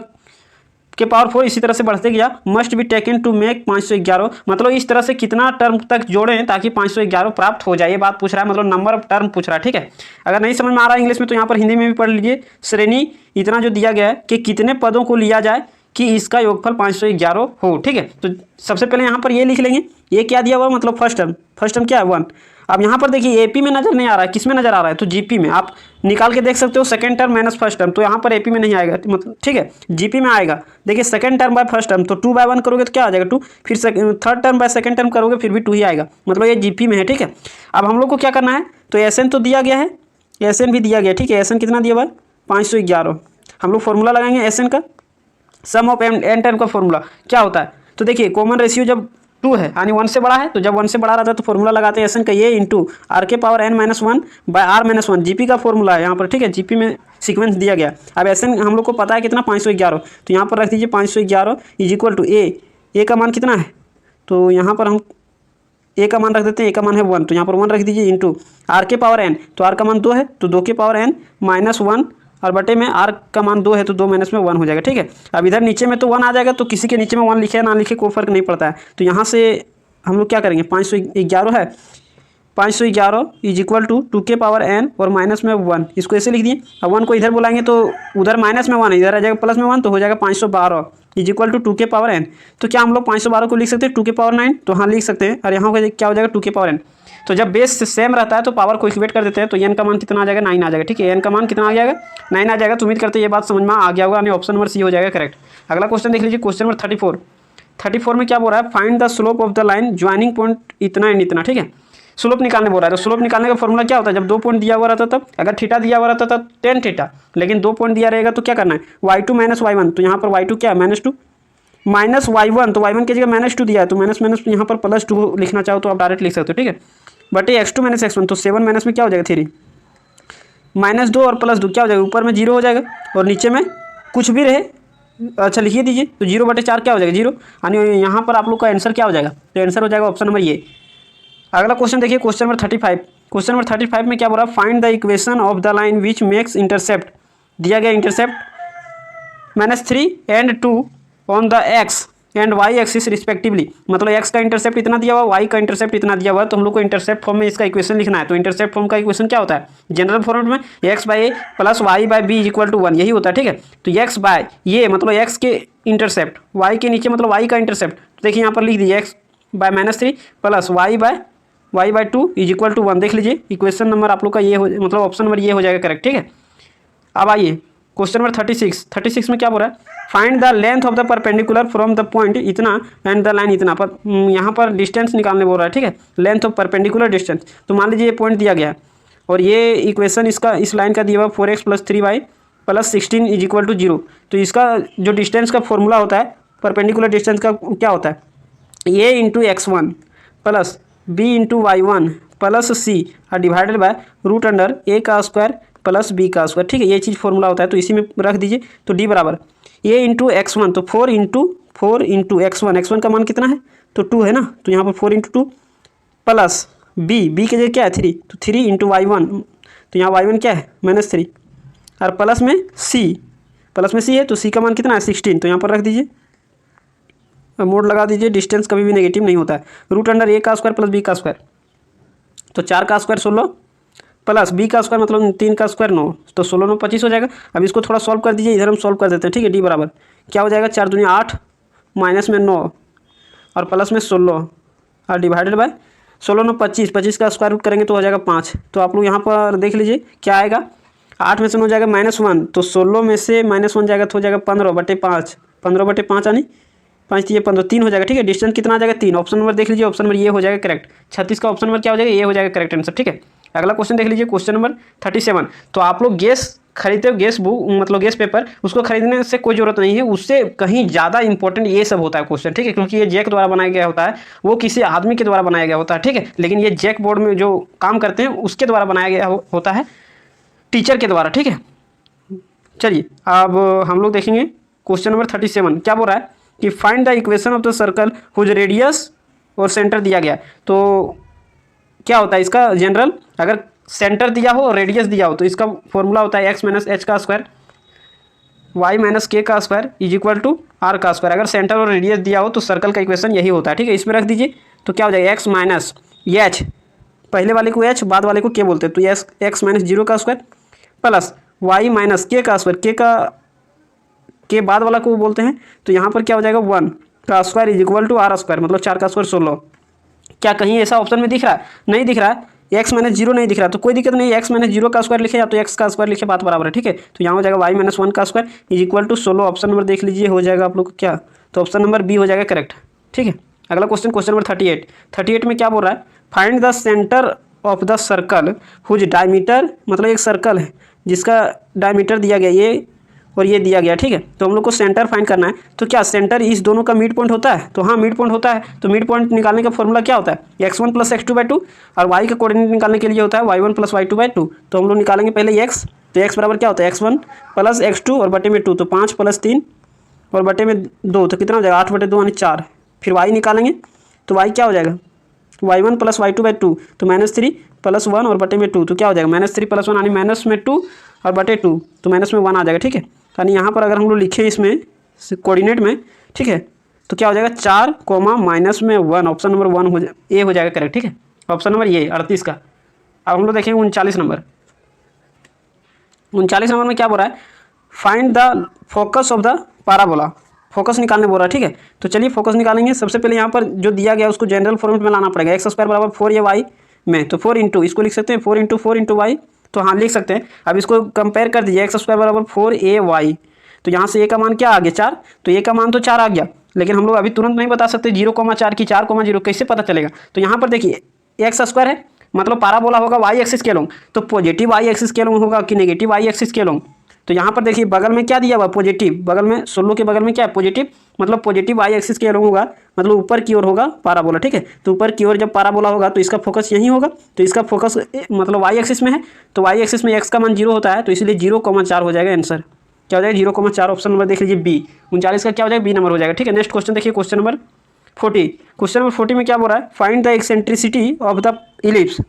के पावर 4 इसी तरह से बढ़ते गया must be taken to make 511, मतलब इस तरह से कितना टर्म तक जोड़ें ताकि 511 प्राप्त हो जाए, ये बात पूछ रहा है, मतलब नंबर ऑफ टर्म पूछ रहा है। ठीक है, अगर नहीं समझ में आ रहा है इंग्लिश में तो यहाँ पर हिंदी में भी पढ़ लीजिए, श्रेणी इतना जो दिया गया है कि कितने पदों को लिया जाए कि इसका योगफल 511 हो। ठीक है, तो सबसे पहले यहाँ पर ये लिख लेंगे, ये क्या दिया हुआ मतलब फर्स्ट टर्म क्या है 1। अब यहाँ पर देखिए AP में नज़र नहीं आ रहा है, किस में नज़र आ रहा है, तो GP में आप निकाल के देख सकते हो, second term minus first term, तो यहाँ पर AP में नहीं आएगा, मतलब ठीक है GP में आएगा। देखिए second term by first term तो 2/1 करोगे तो क्या आ जाएगा 2, फिर third term by second term करोगे फिर भी 2 ही आएगा, मतलब ये GP में है। ठीक है, अब हम लोग को क्या करना है, तो SN तो दिया गया है, SN भी दिया गया। ठीक है, SN कितना दिया हुआ है 511, हम लोग फॉर्मूला लगाएंगे एस एन का, सम ऑफ एन टाइम का फॉर्मूला क्या होता है। तो देखिए कॉमन रेशियो जब 2 है यानी 1 से बड़ा है, तो जब 1 से बड़ा रहता है तो फॉर्मूला लगाते हैं एस एन का ये इंटू आर के power N minus 1 by R minus 1, GP का फॉर्मूला है यहाँ पर, ठीक है, जीपी में सीक्वेंस दिया गया। अब एस एन हम लोग को पता है कितना 511, तो यहाँ पर रख दीजिए 511 इज इक्वल टू ए का मान कितना है, तो यहाँ पर हम ए का मान रख देते हैं, ए का मान है 1, तो यहाँ पर 1 रख दीजिए इंटू आर के पावर एन, तो आर का मान 2 है तो 2 के पावर एन माइनस 1 और बटे में आर का मान 2 है तो 2 माइनस में 1 हो जाएगा, ठीक है। अब इधर नीचे में तो 1 आ जाएगा, तो किसी के नीचे में 1 लिखे या ना लिखे कोई फर्क नहीं पड़ता है। तो यहाँ से हम लोग क्या करेंगे, 511 है, 511 इज इक्वल टू 2 के पावर एन और माइनस में 1, इसको ऐसे लिख दिए। अब 1 को इधर बुलाएंगे तो उधर माइनस में 1 इधर आ जाएगा प्लस में 1, तो हो जाएगा 512 इज इक्वल टू 2 के पावर एन। तो क्या हम लोग 512 को लिख सकते हैं 2 के पावर 9, तो हाँ लिख सकते हैं। और यहाँ क्या हो जाएगा 2 के पावर एन, तो जब बेस सेम रहता है तो पावर को इक्वेट कर देते हैं, तो एन का मान कितना आ जाएगा 9 आ जाएगा, ठीक है, एन का मान कितना आ जाएगा 9 आ जाएगा। तो उम्मीद करते हैं ये बात समझ में आ गया होगा, यानी ऑप्शन नंबर सी हो जाएगा करेक्ट। अगला क्वेश्चन देख लीजिए, क्वेश्चन नंबर 34 में क्या बोल रहा है, find the slope of the line joining point इतना एंड इतना, ठीक है, स्लोप निकालने बोल रहा है। तो स्लोप निकालने का फॉर्मूला क्या होता है, जब 2 पॉइंट दिया हुआ रहता तब, अगर थीटा दिया हुआ रहता तब tan थीटा, लेकिन 2 पॉइंट दिया रहेगा तो क्या करना है y2 माइनस y1, तो यहाँ पर y2 क्या है -2 माइनस y1, तो y1 की जगह -2 दिया है तो माइनस माइनस यहाँ पर +2 लिखना चाहो तो आप डायरेक्ट लिख सकते हो, ठीक है, बटे x2 माइनस x1, तो 7 माइनस में क्या हो जाएगा 3, -2 और +2 क्या हो जाएगा, ऊपर में 0 हो जाएगा और नीचे में कुछ भी रहे, अच्छा लिखिए दीजिए, तो 0/4 क्या हो जाएगा 0, यानी यहाँ पर आप लोग का आंसर क्या हो जाएगा, तो आंसर हो जाएगा ऑप्शन नंबर ये। अगला क्वेश्चन देखिए, क्वेश्चन नंबर 35, क्वेश्चन नंबर 35 में क्या बोल रहा है, find the equation of the line which makes intercept, दिया गया intercept -3 and 2 on the x and y axis respectively, मतलब एक्स का इंटरसेप्ट इतना दिया हुआ, वाई का इंटरसेप्ट इतना दिया हुआ, तो हम लोग को इंटरसेप्ट फॉर्म में इसका इक्वेशन लिखना है। तो इंटरसेप्ट फॉर्म का इक्वेशन क्या होता है, जनरल फॉर्मेट में x by A plus y by B equal to 1, यही होता है, ठीक है। तो एक्स बाय ये मतलब एक्स के इंटरसेप्ट, वाई के नीचे मतलब वाई का इंटरसेप्ट, तो देखिए यहाँ पर लिख दीजिए x by -3 plus y by 2 is equal to 1, देख लीजिए इक्वेशन नंबर आप लोग का ये हो, मतलब ऑप्शन नंबर ये हो जाएगा करेक्ट, ठीक है। अब आइए क्वेश्चन नंबर 36 में क्या बोल रहा है, find the length of the perpendicular from the point इतना एंड द लाइन इतना, पर यहाँ पर डिस्टेंस निकालने बोल रहा है, ठीक है, लेंथ ऑफ परपेंडिकुलर डिस्टेंस। तो मान लीजिए ये पॉइंट दिया गया है और ये इक्वेशन इसका इस लाइन का दिया हुआ 4x + 3y + 16 is equal to 0। तो इसका जो डिस्टेंस का फॉर्मूला होता है परपेंडिकुलर डिस्टेंस का क्या होता है, a into x1 plus b into y1 plus c divided by √a का स्क्वायर प्लस b का स्क्वायर, ठीक है, ये चीज़ फॉर्मूला होता है। तो इसी में रख दीजिए, तो d बराबर a इंटू x1, तो 4 इंटू x1 का मान कितना है, तो 2 है ना, तो यहाँ पर 4 इंटू 2 प्लस b की जगह क्या है 3, तो 3 इंटू y1, तो यहाँ y1 क्या है -3 और प्लस में c है, तो c का मान कितना है 16, तो यहाँ पर रख दीजिए, मोड लगा दीजिए, डिस्टेंस कभी भी नेगेटिव नहीं होता है, √a का स्क्वायर प्लस b का स्क्वायर, तो 4 का स्क्वायर 16 प्लस b का स्क्वायर मतलब 3 का स्क्वायर 9, तो 16 9 25 हो जाएगा। अब इसको थोड़ा सॉल्व कर दीजिए, इधर हम सॉल्व कर देते हैं, ठीक है, d बराबर क्या हो जाएगा 4 दूनी 8 माइनस में 9 और प्लस में 16 और डिवाइडेड बाय 16 9 25 का स्क्वायर रूट करेंगे तो हो जाएगा 5। तो आप लोग यहाँ पर देख लीजिए क्या आएगा, 8 में से 9 जाएगा -1, तो 16 में से -1 जाएगा तो हो जाएगा 15/5, 15/5 यानी 5 3 15 3 हो जाएगा, ठीक है। डिस्टेंस कितना आ जाएगा 3, ऑप्शन नंबर देख लीजिए, ऑप्शन नंबर ये हो जाएगा करेक्ट। 36 का ऑप्शन नंबर क्या हो जाएगा, ये हो जाएगा करेक्ट आंसर, ठीक है। अगला क्वेश्चन देख लीजिए, क्वेश्चन नंबर 37। तो आप लोग गैस खरीदते हो, गैस बुक मतलब गैस पेपर, उसको खरीदने से कोई जरूरत नहीं है, उससे कहीं ज़्यादा इंपॉर्टेंट ये सब होता है क्वेश्चन, ठीक है, क्योंकि ये जैक द्वारा बनाया गया होता है, वो किसी आदमी के द्वारा बनाया गया होता है, ठीक है, लेकिन ये जैक बोर्ड में जो काम करते हैं उसके द्वारा बनाया गया होता है, टीचर के द्वारा, ठीक है। चलिए अब हम लोग देखेंगे क्वेश्चन नंबर 37 क्या बोल रहा है कि find the equation of the circle whose radius और सेंटर दिया गया। तो क्या होता है इसका जनरल, अगर सेंटर दिया हो और रेडियस दिया हो तो इसका फॉर्मूला होता है x - h का स्क्वायर y - k का square is equal to r का स्क्वायर। अगर सेंटर और रेडियस दिया हो तो सर्कल का इक्वेशन यही होता है, ठीक है। इसमें रख दीजिए, तो क्या हो जाएगा x - h, पहले वाले को h बाद वाले को k बोलते हैं, तो x - 0 का स्क्वायर प्लस y - k का स्क्वायर, के बाद वाला को बोलते हैं, तो यहाँ पर क्या हो जाएगा 1 का square is equal to r square, मतलब 4 का स्क्वायर 16। क्या कहीं ऐसा ऑप्शन में दिख रहा है, नहीं दिख रहा है, x - 0 नहीं दिख रहा, तो कोई दिक्कत नहीं, x - 0 का स्क्वायर लिखे या तो x का स्क्वायर लिखे, बात बराबर है, ठीक है। तो यहाँ हो जाएगा y - 1 का square is equal to 16, option number देख लीजिए हो जाएगा आप लोग को क्या, तो ऑप्शन नंबर बी हो जाएगा करेक्ट, ठीक है। अगला क्वेश्चन, क्वेश्चन नंबर 38 में क्या बोल रहा है, find the centre of the circle whose diameter, मतलब एक सर्कल है जिसका डायमीटर दिया गया ये और ये दिया गया, ठीक है। तो हम लोग को सेंटर फाइंड करना है। तो क्या सेंटर इस दोनों का मिड पॉइंट होता है? तो हाँ, मिड पॉइंट होता है। तो मिड पॉइंट निकालने का फॉर्मूला क्या होता है? x1 + x2/2 और y का कोऑर्डिनेट निकालने के लिए होता है y1 + y2/2। तो हम लोग निकालेंगे पहले x। तो x बराबर क्या होता है? x1 + x2 और बटे में 2, तो 5 + 3 और बटे में 2, तो कितना हो जाएगा? 8/2 यानी 4। फिर y निकालेंगे तो y क्या हो जाएगा? y1 + y2/2, तो -3 + 1 और बटे में 2, तो क्या हो जाएगा? -3 + 1 यानी -2 और बटे 2, तो -1 आ जाएगा, ठीक है। यानी यहाँ पर अगर हम लोग लिखें इसमें कोऑर्डिनेट में, ठीक है, तो क्या हो जाएगा? 4, -1, ऑप्शन नंबर 1 ए हो जाएगा करेक्ट, ठीक है। ऑप्शन नंबर ये 38 का। अब हम लोग देखेंगे 39 नंबर। 39 नंबर में क्या बोल रहा है? Find the focus of the parabola. Focus निकालने बोल रहा है, ठीक है। तो चलिए फोकस निकालेंगे। सबसे पहले यहाँ पर जो दिया गया उसको जनरल फॉर्मेट में लाना पड़ेगा। x² = 4 या y में, तो 4 इंटू इसको लिख सकते हैं 4 × 4 × y, तो हाँ लिख सकते हैं। अब इसको कंपेयर कर दीजिए, x² = 4ay, तो यहाँ से a का मान क्या आ गया? 4, तो a का मान तो 4 आ गया, लेकिन हम लोग अभी तुरंत नहीं बता सकते 0,4 की 4,0 कैसे पता चलेगा? तो यहाँ पर देखिए x² है, मतलब पैराबोला होगा y एक्सिस के लोग, तो पॉजिटिव y एक्सिस के लोग होगा कि नेगेटिव y एक्सिस के लोग? तो यहाँ पर देखिए बगल में क्या दिया हुआ? पॉजिटिव, बगल में 16 के बगल में क्या है? पॉजिटिव, मतलब पॉजिटिव y एक्सिस के लोग होगा, मतलब ऊपर की ओर होगा पैराबोला, ठीक है। तो ऊपर की ओर जब पैराबोला होगा तो इसका फोकस यहीं होगा, तो इसका फोकस मतलब y एक्सिस में है, तो y एक्सिस में x का मान 0 होता है, तो इसलिए 0,4 हो जाएगा आंसर। क्या हो जाएगा? 0,4। ऑप्शन नंबर देख लीजिए बी। 39 का क्या हो जाएगा? बी नंबर हो जाएगा, ठीक है। नेक्स्ट क्वेश्चन देखिए, क्वेश्चन नंबर 40। क्वेश्चन नंबर 40 में क्या बोल रहा है? Find the eccentricity of the ellipse.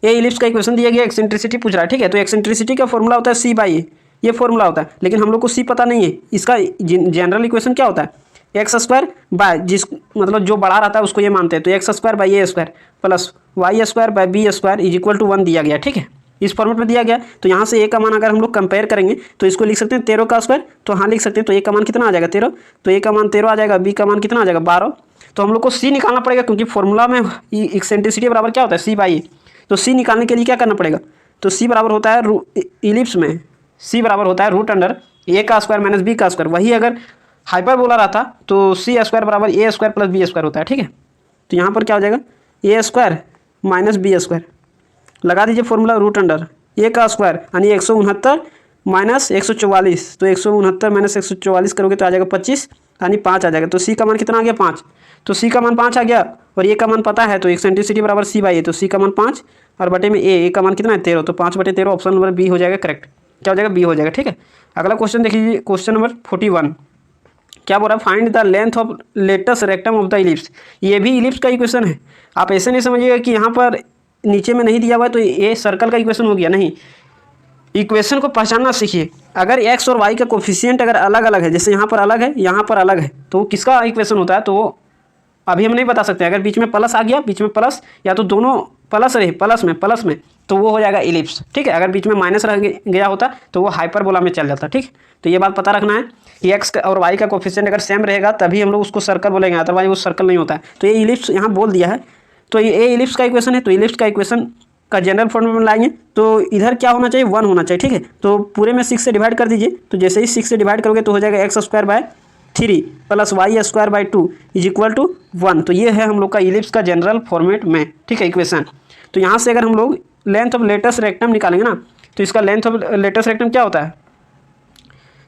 ये इलिप्स का इक्वेशन दिया गया, एक्सेंट्रिसिटी पूछ रहा है, ठीक है। तो एक्सेंट्रिसिटी का फॉर्मूला होता है c/a, ये फॉर्मूला होता है, लेकिन हम लोग को c पता नहीं है। इसका जनरल इक्वेशन क्या होता है? x² बाय, जिस मतलब जो बड़ा रहता है उसको ये मानते हैं, तो x² / a² plus y² / b² = 1 दिया गया, ठीक है। इस फॉर्मेट में दिया गया। तो यहाँ से a का मान अगर हम लोग कंपेयर करेंगे तो इसको लिख सकते हैं 13 का स्क्वायर, तो हाँ लिख सकते हैं। तो a का मान कितना आ जाएगा? 13, तो a का मान 13 आ जाएगा, b का मान कितना आ जाएगा? 12। तो हम लोग को c निकालना पड़ेगा, क्योंकि फॉर्मूला में एक्सेंट्रिसिटी बराबर क्या होता है? c/a। तो c निकालने के लिए क्या करना पड़ेगा? तो c बराबर होता है इलिप्स में c बराबर होता है √a² - b²। वही अगर हाइपरबोला रहता तो c² = a² + b² होता है, ठीक है। तो यहाँ पर क्या हो जाएगा? a² - b² लगा दीजिए फॉर्मूला √a² यानी 169 - 144, तो 169 - 144 करोगे तो आ जाएगा 25 यानी 5 आ जाएगा। तो c का मान कितना आ गया? 5। तो c का मान 5 आ गया और a का मान पता है, तो एक्सेंट्रिसिटी बराबर c/a, तो c का मान 5 और बटे में a का मान कितना है? 13, तो 5/13 ऑप्शन नंबर बी हो जाएगा करेक्ट। क्या हो जाएगा? बी हो जाएगा, ठीक है। अगला क्वेश्चन देख लीजिए, क्वेश्चन नंबर 41। क्या बोल रहा है? Find the length of latest rectum of the ellipse. ये भी इलिप्स का इक्वेशन है। आप ऐसे नहीं समझिएगा कि यहाँ पर नीचे में नहीं दिया हुआ है तो ये सर्कल का इक्वेशन हो गया, नहीं। इक्वेशन को पहचानना सीखिए। अगर x और y का कोफिशिएंट अगर अलग अलग है, जैसे यहाँ पर अलग है, यहाँ पर अलग है, तो वो किसका इक्वेशन होता है? तो वो अभी हम नहीं बता सकते। अगर बीच में प्लस आ गया, बीच में प्लस, या तो दोनों प्लस रहे, प्लस में, तो वो हो जाएगा इलिप्स, ठीक है। अगर बीच में माइनस रह गया होता तो वो हाइपरबोला में चल जाता, ठीक। तो ये बात पता रखना है कि x और y का कोफिशिएंट अगर सेम रहेगा तभी हम लोग उसको सर्कल बोलेंगे, अदरवाइज वो सर्कल नहीं होता है। तो ये इलिप्स यहाँ बोल दिया है, तो ये इलिप्स का इक्वेशन है। तो इलिप्स का इक्वेशन का जनरल फॉर्म में लाएंगे तो इधर क्या होना चाहिए? 1 होना चाहिए, ठीक है। तो पूरे में 6 से डिवाइड कर दीजिए, तो जैसे ही 6 से डिवाइड करोगे तो हो जाएगा x² / 3 प्लस y² / 2 = 1। तो ये है हम लोग का इलिप्स का जनरल फॉर्मेट में, ठीक है, इक्वेशन। तो यहाँ से अगर हम लोग लेंथ ऑफ लेटेस्ट रेक्टम निकालेंगे ना, तो इसका लेंथ ऑफ लेटेस्ट रेक्टम क्या होता है?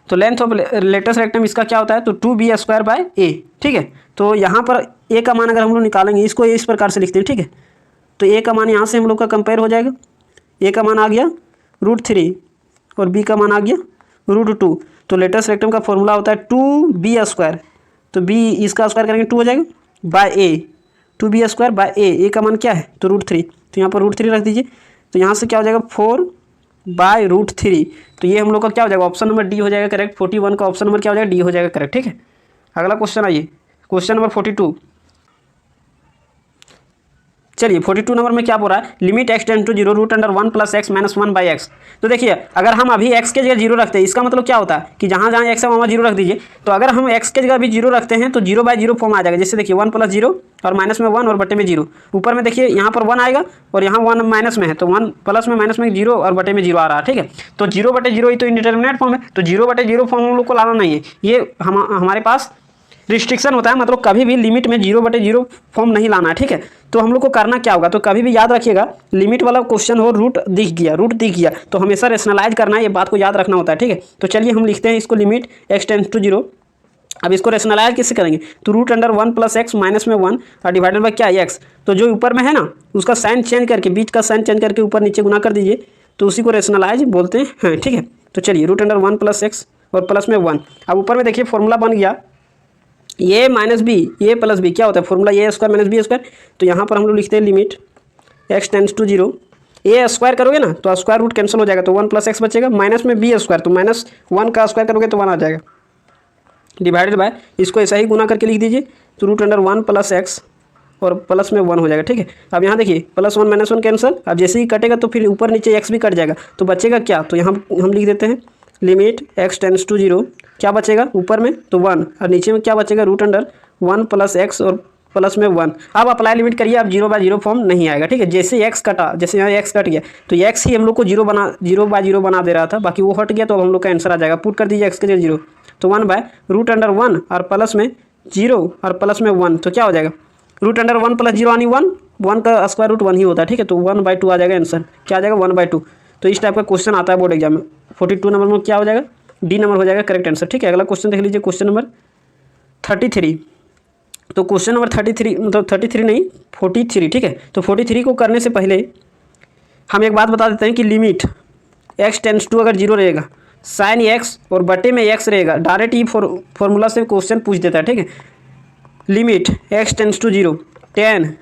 तो लेंथ ऑफ लेटेस्ट रेक्टम इसका क्या होता है? तो 2b² / a, ठीक है। तो यहाँ पर a का मान अगर हम लोग निकालेंगे, इसको इस प्रकार से लिखते हैं, ठीक है। तो a का मान यहाँ से हम लोग का कंपेयर हो जाएगा। a का मान आ गया √3 और b का मान आ गया √2। तो लेटेस्ट रेक्टम का फॉर्मूला होता है 2b², तो b इसका स्क्वायर करेंगे 2 हो जाएगा बाय a, 2b² / a का मान क्या है? तो √3, तो यहाँ पर √3 रख दीजिए। तो यहाँ से क्या हो जाएगा? 4/√3। तो ये हम लोग का क्या हो जाएगा? ऑप्शन नंबर डी हो जाएगा करेक्ट। 41 का ऑप्शन नंबर क्या हो जाएगा? डी हो जाएगा करेक्ट, ठीक है। अगला क्वेश्चन आइए, क्वेश्चन नंबर 42। चलिए 42 नंबर में क्या बोल रहा है? Limit x tend to 0 √1 + x - 1/x। तो देखिए अगर हम अभी x के जगह 0 रखते हैं, इसका मतलब क्या होता है कि जहाँ जहाँ x है वहाँ 0 रख दीजिए। तो अगर हम x के जगह भी 0 रखते हैं तो 0/0 फॉर्म आ जाएगा। जैसे देखिए 1 + 0 और माइनस में 1 और बटे में 0। ऊपर में देखिए यहाँ पर 1 आएगा और यहाँ 1 माइनस में है, तो 1 प्लस में माइनस में 0 और बटे में 0 आ रहा है, ठीक है। तो 0/0 ही तो इंडिटरमिनेट फॉर्म है, तो 0/0 फॉर्म हम लोग को लाना नहीं है। ये हमारे पास रिस्ट्रिक्शन होता है, मतलब कभी भी लिमिट में 0/0 फॉर्म नहीं लाना है, ठीक है। तो हम लोग को करना क्या होगा, तो कभी भी याद रखिएगा लिमिट वाला क्वेश्चन हो, रूट दिख गया तो हमेशा रेशनलाइज करना है, ये बात को याद रखना होता है, ठीक है। तो चलिए हम लिखते हैं इसको लिमिट x टेंड्स टू 0। अब इसको रेशनलाइज किससे करेंगे, तो root under 1 plus x minus में 1 और डिवाइडेड बाय क्या x। तो जो ऊपर में है ना उसका साइन चेंज करके, बीच का साइन चेंज करके ऊपर नीचे गुना कर दीजिए, तो उसी को रेशनलाइज बोलते हैं, ठीक है। तो चलिए रूट अंडर 1 प्लस एक्स और प्लस में 1। अब ऊपर में देखिए फॉर्मूला बन गया A minus B, A plus B क्या होता है formula, A square minus B square. तो यहाँ पर हम लोग लिखते हैं limit x tends to 0, A square करोगे ना तो स्क्वायर रूट कैंसिल हो जाएगा, तो 1 प्लस एक्स बचेगा, माइनस में बी स्क्वायर, तो माइनस 1 का स्क्वायर करोगे तो 1 आ जाएगा, डिवाइडेड बाय इसको ऐसा ही गुना करके लिख दीजिए, तो रूट अंडर 1 प्लस एक्स और प्लस में 1 हो जाएगा, ठीक है। अब यहाँ देखिए प्लस 1 माइनस 1 कैंसिल, अब जैसे ही कटेगा तो फिर ऊपर नीचे x भी कट जाएगा, तो बचेगा क्या, तो यहाँ हम लिख देते हैं लिमिट x टेंड्स टू 0, क्या बचेगा ऊपर में तो 1 और नीचे में क्या बचेगा रूट अंडर 1 प्लस एक्स और प्लस में 1। अब अप्लाई लिमिट करिए, अब 0/0 फॉर्म नहीं आएगा, ठीक है। जैसे x कटा, जैसे यहाँ x कट गया तो x ही हम लोग को 0/0 बना दे रहा था, बाकी वो हट गया, तो अब हम लोग का आंसर आ जाएगा, पुट कर दीजिए x के जगह 0, तो 1/रूट अंडर 1 और प्लस में 0 और प्लस में 1, तो क्या हो जाएगा रूट अंडर 1 प्लस 0 यानी 1 का स्क्वायर रूट 1 ही होता है, ठीक है। तो 1/2 आ जाएगा आंसर, क्या आ जाएगा 1/2। तो इस टाइप का क्वेश्चन आता है बोर्ड एग्जाम में। 42 नंबर में क्या हो जाएगा, डी नंबर हो जाएगा करेक्ट आंसर, ठीक है। अगला क्वेश्चन देख लीजिए, क्वेश्चन नंबर 33। तो क्वेश्चन नंबर 33 मतलब 33 नहीं 43, ठीक है। तो 43 को करने से पहले हम एक बात बता देते हैं कि लिमिट x टेंड्स टू अगर 0 रहेगा, साइन x और बटे में x रहेगा, डायरेक्ट ही फॉर्मूला से क्वेश्चन पूछ देता है, ठीक है। Limit x tends to 0 10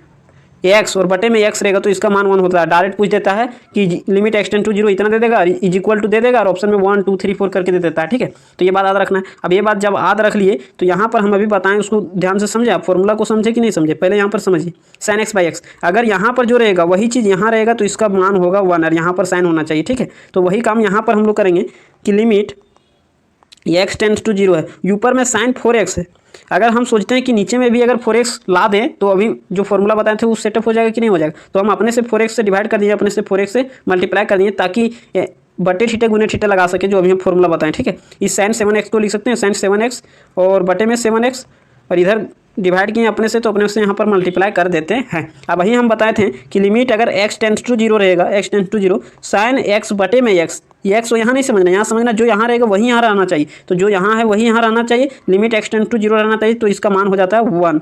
x और बटे में x रहेगा तो इसका मान 1 होता है, डायरेक्ट पूछ देता है कि लिमिट x टेंड्स टू 0 इतना दे देगा, इज इक्वल टू दे देगा और ऑप्शन में 1 2 3 4 करके दे देता है, ठीक है। तो ये बात याद रखना है। अब ये बात जब याद रख लिए तो यहाँ पर हम अभी बताएं, उसको ध्यान से समझे, आप फॉर्मूला को समझे कि नहीं समझे, पहले यहाँ पर समझिए साइन x/x, अगर यहाँ पर जो रहेगा वही चीज़ यहाँ रहेगा तो इसका मान होगा 1 और यहाँ पर साइन होना चाहिए, ठीक है। तो वही काम यहाँ पर हम लोग करेंगे कि लिमिट x टेंड्स टू 0 है, ऊपर में साइन 4x है, अगर हम सोचते हैं कि नीचे में भी अगर 4x ला दें तो अभी जो फॉर्मूला बताए थे वो सेटअप हो जाएगा कि नहीं हो जाएगा, तो हम अपने से 4x से डिवाइड कर दीजिए, अपने से 4x से मल्टीप्लाई कर दीजिए, ताकि बटे ठीटे गुने ठीटे लगा सके जो अभी हम फॉर्मूला बताएं, ठीक है। इस साइन 7x को लिख सकते हैं साइन 7x और बटे में 7x और इधर डिवाइड किए अपने से तो अपने से यहाँ पर मल्टीप्लाई कर देते हैं। अब वही हम बताए थे कि लिमिट अगर x टेंड्स टू 0 रहेगा, x tends to 0 sine x बटे में x, ये x यहाँ नहीं समझना, यहाँ समझना जो यहाँ रहेगा वही यहाँ रहना चाहिए, तो जो यहाँ है वही यहाँ रहना चाहिए, लिमिट x टेंड्स टू 0 रहना चाहिए, तो इसका मान हो जाता है 1।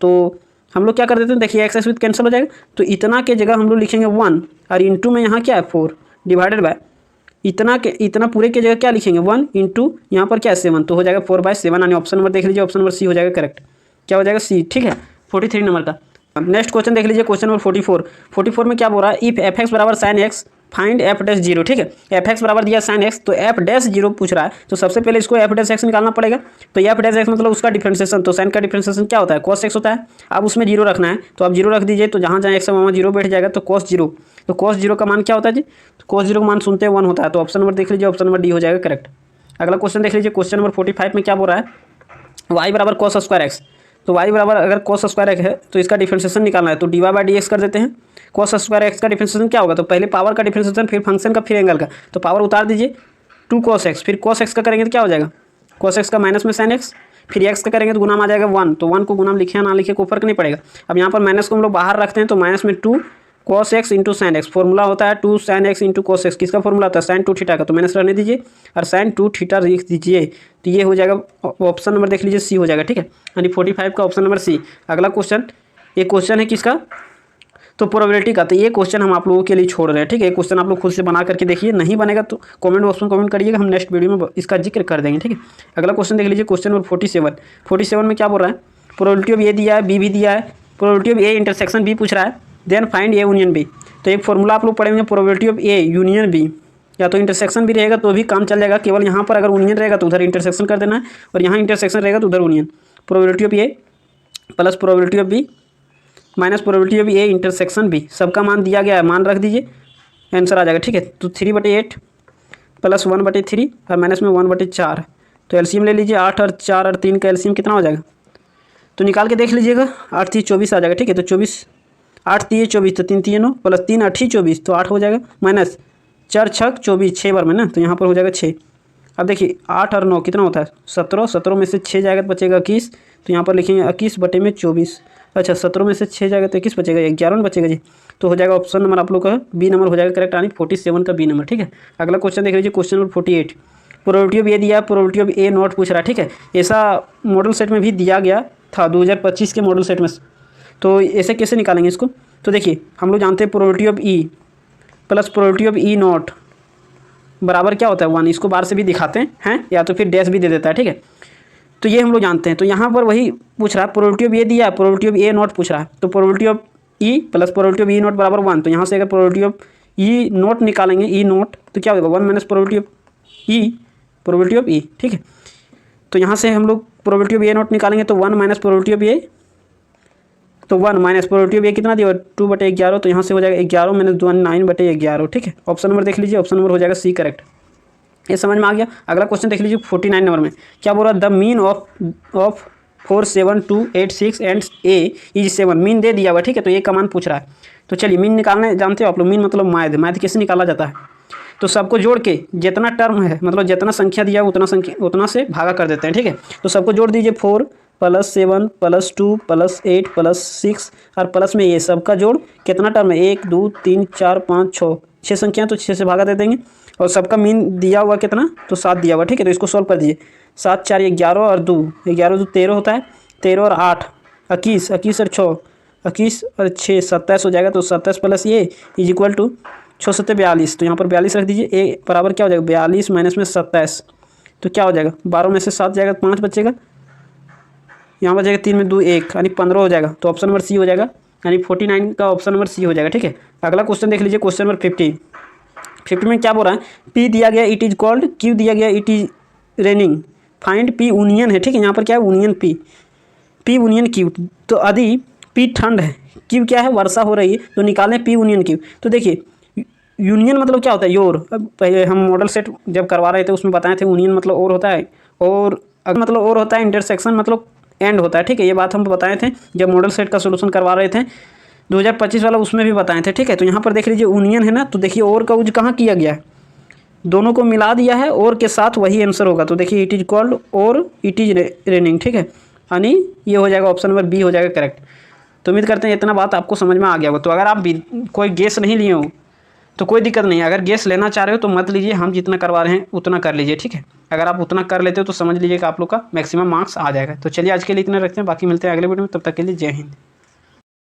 तो हम लोग क्या कर देते हैं, देखिए x विथ कैंसिल हो जाएगा, तो इतना के जगह हम लोग लिखेंगे 1 और इंटू में यहाँ क्या है 4 डिवाइडेड बाय इतना पूरे के जगह क्या लिखेंगे 1 इंटू यहाँ पर क्या है 7, तो हो जाएगा 4/7 यानी ऑप्शन नंबर देख लीजिए, ऑप्शन नंबर सी हो जाएगा करेक्ट, क्या हो जाएगा सी, ठीक है। 43 नंबर का नेक्स्ट क्वेश्चन देख लीजिए, क्वेश्चन नंबर 44 में क्या बोल रहा है, इफ f(x) बराबर साइन x फाइंड f'0, ठीक है। f(x) बराबर दिया साइन x तो f'0 पूछ रहा है, तो सबसे पहले इसको f'(x) निकालना पड़ेगा, तो f'(x) मतलब उसका डिफरेंशिएशन, तो साइन का डिफरेंशिएशन क्या होता है cos x होता है। अब उसमें 0 रखना है, तो आप 0 रख दीजिए, तो जहाँ जहाँ x वहाँ 0 बैठ जाएगा, तो cos 0, तो cos 0 का मान क्या होता है जी, तो cos 0 का मान सुनते 1 होता है, तो ऑप्शन नंबर देख लीजिए, ऑप्शन नंबर डी हो जाएगा करेक्ट। अगला क्वेश्चन देख लीजिए, क्वेश्चन नंबर 45 में क्या बोल रहा है, y बराबर cos स्क्वायर x, तो y बराबर अगर cos स्क्वायर x है तो इसका डिफरेंशिएशन निकालना है, तो dy/dx कर देते हैं। cos स्क्वायर x का डिफरेंशिएशन क्या होगा, तो पहले पावर का डिफरेंशिएशन फिर फंक्शन का फिर एंगल का, तो पावर उतार दीजिए 2 cos x, फिर cos x का करेंगे तो क्या हो जाएगा cos x का माइनस में sin x, फिर x का करेंगे तो गुना में आ जाएगा 1, तो 1 को गुना में लिखे या ना लिखे कोई फर्क नहीं पड़ेगा। अब यहाँ पर माइनस को हम लोग बाहर रखते हैं, तो माइनस में 2 cos x into sine x, formula होता है 2 sin x into cos x, किसका फॉर्मूला होता है sin 2 थीटा का, तो माइनस रहने दीजिए और sin 2 थीटा लिख दीजिए, तो ये हो जाएगा ऑप्शन नंबर देख लीजिए सी हो जाएगा, ठीक है, यानी 45 का ऑप्शन नंबर सी। अगला क्वेश्चन, ये क्वेश्चन है किसका, तो प्रोबेबिलिटी का, तो ये क्वेश्चन हम आप लोगों के लिए छोड़ रहे हैं, ठीक है। क्वेश्चन आप लोग खुद से बना करके देखिए, नहीं बनेगा तो कमेंट बॉक्स में कमेंट करिएगा, हम नेक्स्ट वीडियो में इसका जिक्र कर देंगे, ठीक है। अगला क्वेश्चन देख लीजिए, क्वेश्चन नंबर 47 में क्या बोल रहा है, प्रोबेबिलिटी ऑफ ए दिया है, बी भी दिया है, probability of A intersection B पूछ रहा है, then find A union B. तो एक फॉर्मूला आप लोग पढ़ेंगे, probability of A union B, या तो इंटरसेक्शन भी रहेगा तो भी काम चल जाएगा, केवल यहाँ पर अगर यूनियन रहेगा तो उधर इंटरसेक्शन कर देना है, और यहाँ इंटरसेक्शन रहेगा तो उधर union. Probability of A plus probability of B minus probability of A intersection B, सबका मान दिया गया है, मान रख दीजिए, आंसर आ जाएगा, ठीक है। तो 3/8 प्लस 1/3 और माइनस में 1/4, तो एलसीएम ले लीजिए, 8 और 4 और 3 का एलसीएम कितना हो जाएगा, तो निकाल के देख लीजिएगा, 8 3 24 आ जाएगा, ठीक है। तो 24 8 3 24, तो 3 3 9 प्लस 3 8 24, तो 8 हो जाएगा, माइनस 4 6 24 6 बार में ना, तो यहाँ पर हो जाएगा 6। अब देखिए 8 और 9 कितना होता है 17, 17 में से 6 जाएगा तो बचेगा 21, तो यहाँ पर लिखेंगे 21/24। अच्छा 17 में से 6 जाएगा तो 21 बचेगा, 11 में बचेगा जी। तो हो जाएगा ऑप्शन नंबर आप लोग का बी नंबर हो जाएगा करेक्ट, यानी 47 का बी नंबर। ठीक है, अगला क्वेश्चन देख लीजिए, क्वेश्चन नंबर 48। प्रोबेबिलिटी ऑफ ए दिया, प्रोबेबिलिटी ऑफ ए नॉट पूछ रहा है। ठीक है, ऐसा मॉडल सेट में भी दिया गया था 2025 के मॉडल सेट में। तो ऐसे कैसे निकालेंगे इसको? तो देखिए हम लोग जानते हैं probability of E plus probability of E not बराबर क्या होता है 1। इसको बार से भी दिखाते हैं या तो फिर डैश भी दे देता है। ठीक है, तो ये हम लोग जानते हैं। तो यहाँ पर वही पूछ रहा है, प्रोबेबिलिटी ऑफ ए दिया, प्रोबेबिलिटी ऑफ ए नॉट पूछ रहा है। तो probability of E plus probability of E not बराबर 1। तो यहाँ से अगर प्रोबेबिलिटी ऑफ ई नॉट निकालेंगे, ई नॉट, तो क्या होगा 1 minus probability of E, probability of E. ठीक है, तो यहाँ से हम लोग प्रोबेबिलिटी ऑफ ए नॉट निकालेंगे तो 1 माइनस प्रोबेबिलिटी ऑफ ए, तो 1 माइनस प्रोबेबिलिटी ऑफ ए कितना दिया 2/11। तो यहाँ से हो जाएगा 11 माइनस 9/11। ठीक है, ऑप्शन नंबर देख लीजिए, ऑप्शन नंबर हो जाएगा सी करेक्ट। ये समझ में आ गया। अगला क्वेश्चन देख लीजिए 49 नंबर में क्या बोल रहा है, the mean of 4 7 2 8 6 and A is 7। Mean they दिया हुआ। ठीक है, तो ये का मान पूछ रहा है। तो चलिए मीन निकालने जानते हो आप लोग, मीन मतलब मैथ कैसे निकाला जाता है? तो सबको जोड़ के जितना टर्म है, मतलब जितना संख्या दिया उतना से भागा कर देते हैं। ठीक है, तो सबको जोड़ दीजिए 4 + 7 + 2 + 8 + 6 और प्लस में ये सबका जोड़ कितना टर्म है 1 2 3 4 5 6 संख्या, तो 6 से भागा दे देंगे। और सबका मीन दिया हुआ कितना, तो 7 दिया हुआ। ठीक है, तो इसको सॉल्व कर दीजिए। 7 4 11 और 2 11 2 13 होता है, 13 और 8 21, 21 और 6 21 और 6 27 हो जाएगा। तो 27 प्लस ये इज इक्वल टू 6 7 42। तो यहाँ पर 42 रख दीजिए। ए बराबर क्या हो जाएगा 42 माइनस में 27, तो क्या हो जाएगा 12 में से 7 जाएगा 5 बचेगा, यहाँ बचेगा 3 में 2 1, यानी 15 हो जाएगा। तो ऑप्शन नंबर सी हो जाएगा, यानी 49 का ऑप्शन नंबर सी हो जाएगा। ठीक है, अगला क्वेश्चन देख लीजिए, क्वेश्चन नंबर 50 में क्या बोल रहा है, पी दिया गया इट इज कॉल्ड, क्यू दिया गया it is raining, find P union है। ठीक है, यहाँ पर क्या है यूनियन पी यूनियन क्यू। तो यदि पी ठंड है, क्यू क्या है वर्षा हो रही है, तो निकालें पी यूनियन क्यू। तो देखिए यूनियन मतलब क्या होता है योर। अब पहले हम मॉडल सेट जब करवा रहे थे उसमें बताए थे यूनियन मतलब और होता है, और अगर मतलब और होता है, इंटरसेक्शन मतलब एंड होता है। ठीक है, ये बात हम बताए थे जब मॉडल सेट का सोल्यूशन करवा रहे थे 2025 वाला, उसमें भी बताए थे। ठीक है, तो यहाँ पर देख लीजिए यूनियन है ना, तो देखिए और का यूज कहाँ किया गया है, दोनों को मिला दिया है, और के साथ वही आंसर होगा। तो देखिए इट इज कॉल्ड और इट इज रेनिंग। ठीक है, यानी ये हो जाएगा ऑप्शन नंबर बी हो जाएगा करेक्ट। तो उम्मीद करते हैं इतना बात आपको समझ में आ गया होगा। तो अगर आप कोई गेस नहीं लिए हो तो कोई दिक्कत नहीं है, अगर गेस लेना चाह रहे हो तो मत लीजिए, हम जितना करवा रहे हैं उतना कर लीजिए। ठीक है, अगर आप उतना कर लेते हो तो समझ लीजिए कि आप लोग का मैक्सिमम मार्क्स आ जाएगा। तो चलिए आज के लिए इतना रखते हैं, बाकी मिलते हैं अगले वीडियो में, तब तक के लिए जय हिंद।